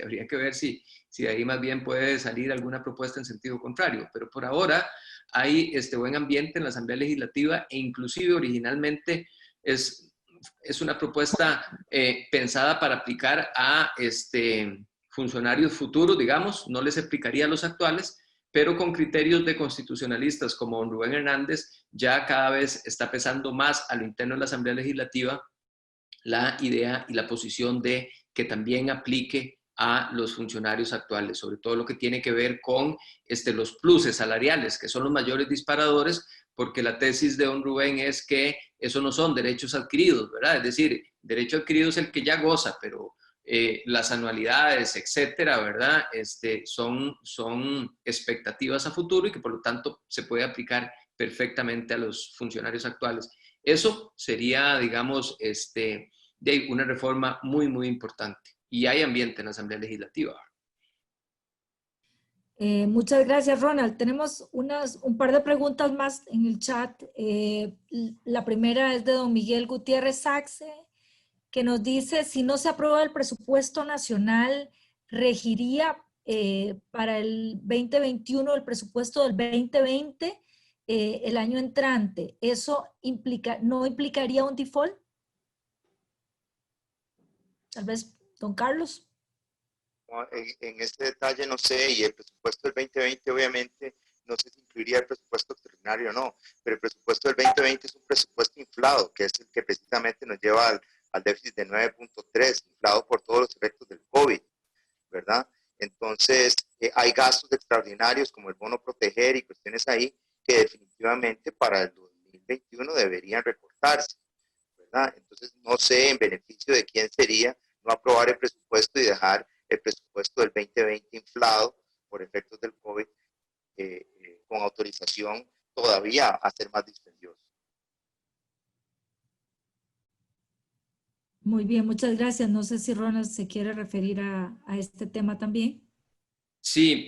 Habría que ver si de ahí más bien puede salir alguna propuesta en sentido contrario. Pero por ahora hay buen ambiente en la Asamblea Legislativa e inclusive originalmente es una propuesta pensada para aplicar a funcionarios futuros, digamos, no les aplicaría a los actuales, pero con criterios de constitucionalistas como don Rubén Hernández, ya cada vez está pesando más a lo interno de la Asamblea Legislativa la idea y la posición de que también aplique a los funcionarios actuales, sobre todo lo que tiene que ver con los pluses salariales, que son los mayores disparadores, porque la tesis de don Rubén es que eso no son derechos adquiridos, ¿verdad? Es decir, derecho adquirido es el que ya goza, pero las anualidades, etcétera, ¿verdad? Son expectativas a futuro y que por lo tanto se puede aplicar perfectamente a los funcionarios actuales. Eso sería, digamos, de una reforma muy, muy importante. Y hay ambiente en la Asamblea Legislativa. Muchas gracias, Ronald. Tenemos un par de preguntas más en el chat. La primera es de don Miguel Gutiérrez Saxe, que nos dice, si no se aprueba el presupuesto nacional, ¿regiría para el 2021 el presupuesto del 2020 el año entrante? ¿Eso no implicaría un default? Tal vez, don Carlos. En este detalle no sé, y el presupuesto del 2020 obviamente no sé si incluiría el presupuesto extraordinario o no, pero el presupuesto del 2020 es un presupuesto inflado, que es el que precisamente nos lleva al déficit de 9.3, inflado por todos los efectos del COVID, ¿verdad? Entonces, hay gastos extraordinarios como el bono proteger y cuestiones ahí que definitivamente para el 2021 deberían recortarse, ¿verdad? Entonces, no sé en beneficio de quién sería no aprobar el presupuesto y dejar el presupuesto del 2020 inflado por efectos del COVID con autorización todavía a ser más dispendioso. Muy bien, muchas gracias. No sé si Ronald se quiere referir a este tema también. Sí,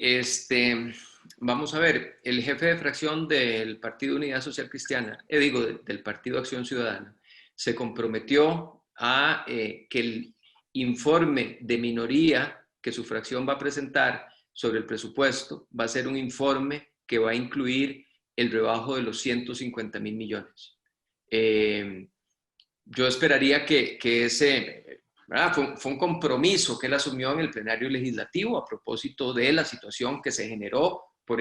vamos a ver, el jefe de fracción del Partido Unidad Social Cristiana, del Partido Acción Ciudadana, se comprometió a que el informe de minoría que su fracción va a presentar sobre el presupuesto va a ser un informe que va a incluir el rebajo de los 150,000 millones. Yo esperaría que ese fue un compromiso que él asumió en el plenario legislativo a propósito de la situación que se generó por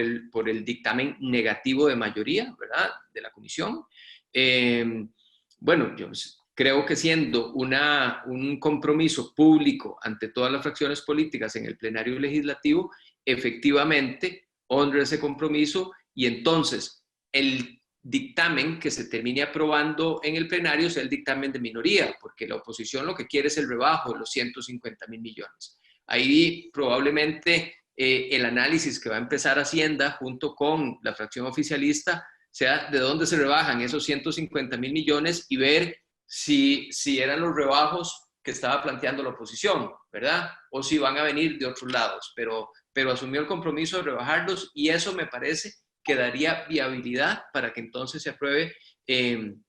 el dictamen negativo de mayoría, ¿verdad?, de la comisión. Bueno, yo creo que siendo un compromiso público ante todas las fracciones políticas en el plenario legislativo, efectivamente honre ese compromiso y entonces el dictamen que se termine aprobando en el plenario sea el dictamen de minoría, porque la oposición lo que quiere es el rebajo de los 150.000 millones. Ahí probablemente el análisis que va a empezar Hacienda junto con la fracción oficialista sea de dónde se rebajan esos 150.000 millones y ver si eran los rebajos que estaba planteando la oposición, ¿verdad? O si van a venir de otros lados, pero asumió el compromiso de rebajarlos y eso me parece que daría viabilidad para que entonces se apruebe el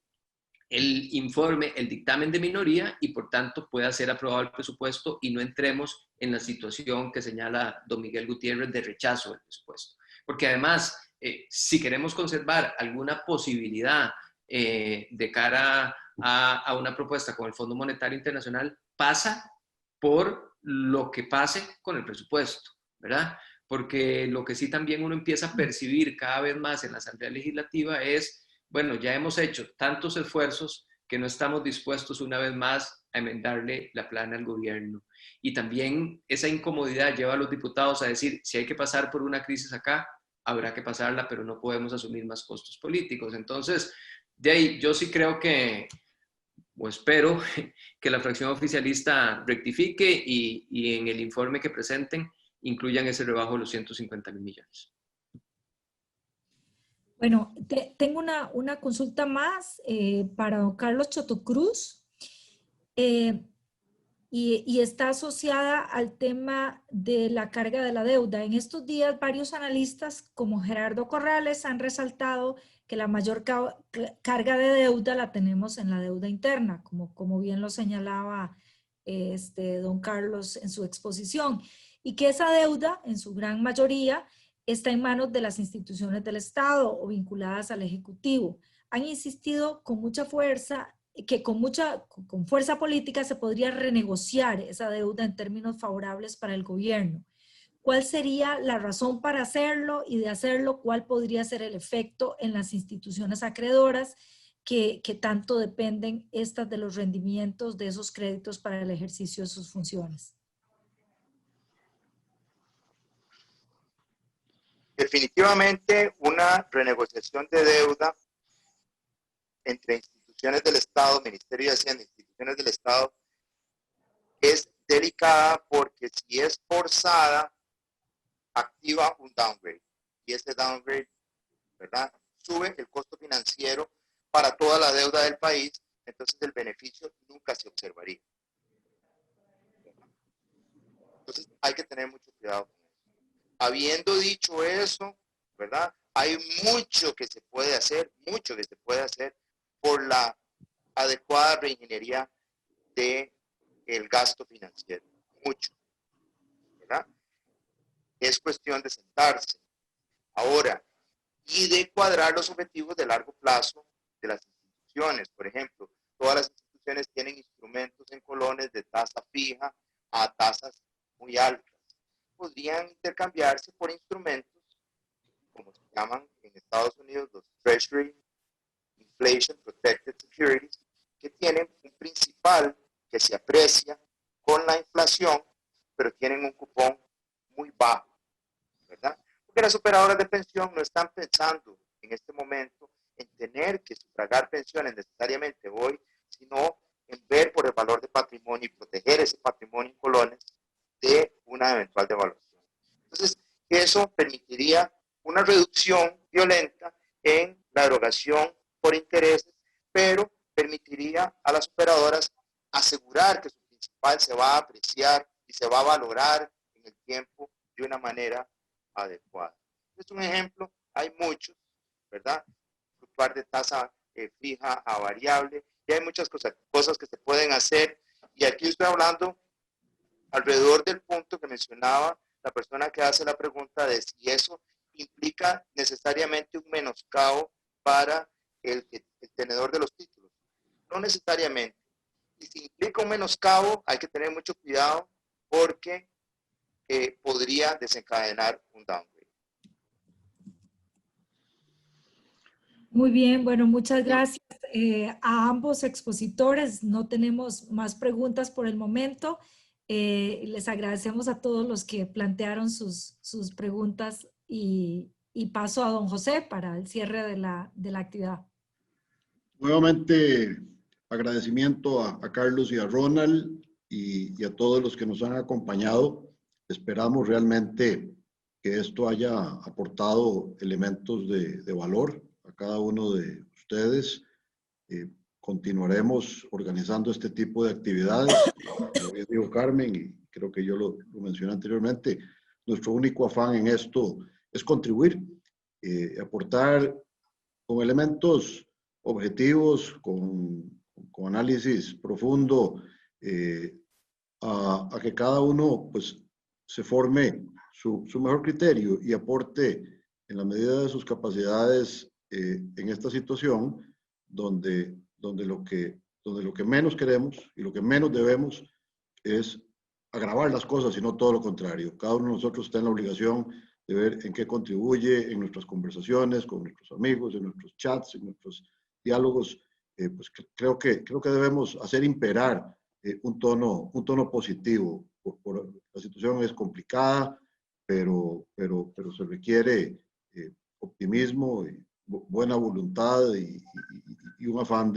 informe, el dictamen de minoría y por tanto pueda ser aprobado el presupuesto y no entremos en la situación que señala don Miguel Gutiérrez de rechazo del presupuesto. Porque además, si queremos conservar alguna posibilidad de cara a una propuesta con el Fondo Monetario Internacional, pasa por lo que pase con el presupuesto, ¿verdad? Porque lo que sí también uno empieza a percibir cada vez más en la Asamblea Legislativa es, bueno, ya hemos hecho tantos esfuerzos que no estamos dispuestos una vez más a enmendarle la plana al gobierno. Y también esa incomodidad lleva a los diputados a decir, si hay que pasar por una crisis acá, habrá que pasarla, pero no podemos asumir más costos políticos. Entonces, de ahí yo sí creo que, o espero que la fracción oficialista rectifique y en el informe que presenten incluyan ese rebajo de los 150.000 millones. Bueno, tengo una consulta más para don Carlos Chotocruz y está asociada al tema de la carga de la deuda. En estos días varios analistas como Gerardo Corrales han resaltado que la mayor carga de deuda la tenemos en la deuda interna, como bien lo señalaba don Carlos en su exposición, y que esa deuda en su gran mayoría está en manos de las instituciones del Estado o vinculadas al Ejecutivo. Han insistido con mucha fuerza que con fuerza política se podría renegociar esa deuda en términos favorables para el gobierno. ¿Cuál sería la razón para hacerlo? Y de hacerlo, ¿cuál podría ser el efecto en las instituciones acreedoras que tanto dependen estas de los rendimientos de esos créditos para el ejercicio de sus funciones? Definitivamente una renegociación de deuda entre instituciones del Estado, Ministerio de Hacienda, instituciones del Estado, es delicada porque si es forzada, activa un downgrade. Y ese downgrade, ¿verdad?, sube el costo financiero para toda la deuda del país, entonces el beneficio nunca se observaría. Entonces hay que tener mucho cuidado con eso. Habiendo dicho eso, ¿verdad?, hay mucho que se puede hacer por la adecuada reingeniería del gasto financiero. Mucho, ¿verdad? Es cuestión de sentarse ahora y de cuadrar los objetivos de largo plazo de las instituciones. Por ejemplo, todas las instituciones tienen instrumentos en colones de tasa fija a tasas muy altas. Podrían intercambiarse por instrumentos, como se llaman en Estados Unidos los Treasury Inflation Protected Securities, que tienen un principal que se aprecia con la inflación, pero tienen un cupón muy bajo, ¿verdad? Porque las operadoras de pensión no están pensando en este momento en tener que sufragar pensiones necesariamente hoy, sino en ver por el valor de patrimonio y proteger ese patrimonio en colones de una eventual devaluación. Entonces, eso permitiría una reducción violenta en la erogación por intereses, pero permitiría a las operadoras asegurar que su principal se va a apreciar y se va a valorar en el tiempo de una manera adecuada. Es un ejemplo, hay muchos, ¿verdad? Fluctuar de tasa fija a variable, y hay muchas cosas que se pueden hacer, y aquí estoy hablando alrededor del punto que mencionaba la persona que hace la pregunta de si eso implica necesariamente un menoscabo para el tenedor de los títulos. No necesariamente. Y si implica un menoscabo, hay que tener mucho cuidado porque podría desencadenar un downgrade. Muy bien, bueno, muchas gracias a ambos expositores. No tenemos más preguntas por el momento. Les agradecemos a todos los que plantearon sus preguntas y paso a don José para el cierre de la actividad. Nuevamente, agradecimiento a Carlos y a Ronald y a todos los que nos han acompañado. Esperamos realmente que esto haya aportado elementos de valor a cada uno de ustedes. Continuaremos organizando este tipo de actividades. Como bien dijo Carmen, y creo que yo lo mencioné anteriormente, nuestro único afán en esto es contribuir, aportar con elementos objetivos, con análisis profundo, a que cada uno pues, se forme su mejor criterio y aporte en la medida de sus capacidades en esta situación donde lo que menos queremos y lo que menos debemos es agravar las cosas, sino todo lo contrario. Cada uno de nosotros está en la obligación de ver en qué contribuye en nuestras conversaciones con nuestros amigos, en nuestros chats, en nuestros diálogos. Pues creo que debemos hacer imperar un tono positivo. La situación es complicada, pero se requiere optimismo, y buena voluntad y un afán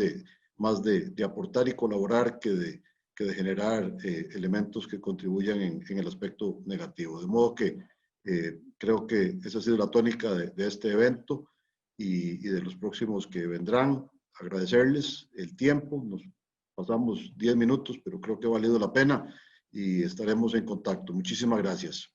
más de aportar y colaborar que de generar elementos que contribuyan en el aspecto negativo. De modo que creo que esa ha sido la tónica de este evento y de los próximos que vendrán. Agradecerles el tiempo. Nos pasamos 10 minutos, pero creo que ha valido la pena y estaremos en contacto. Muchísimas gracias.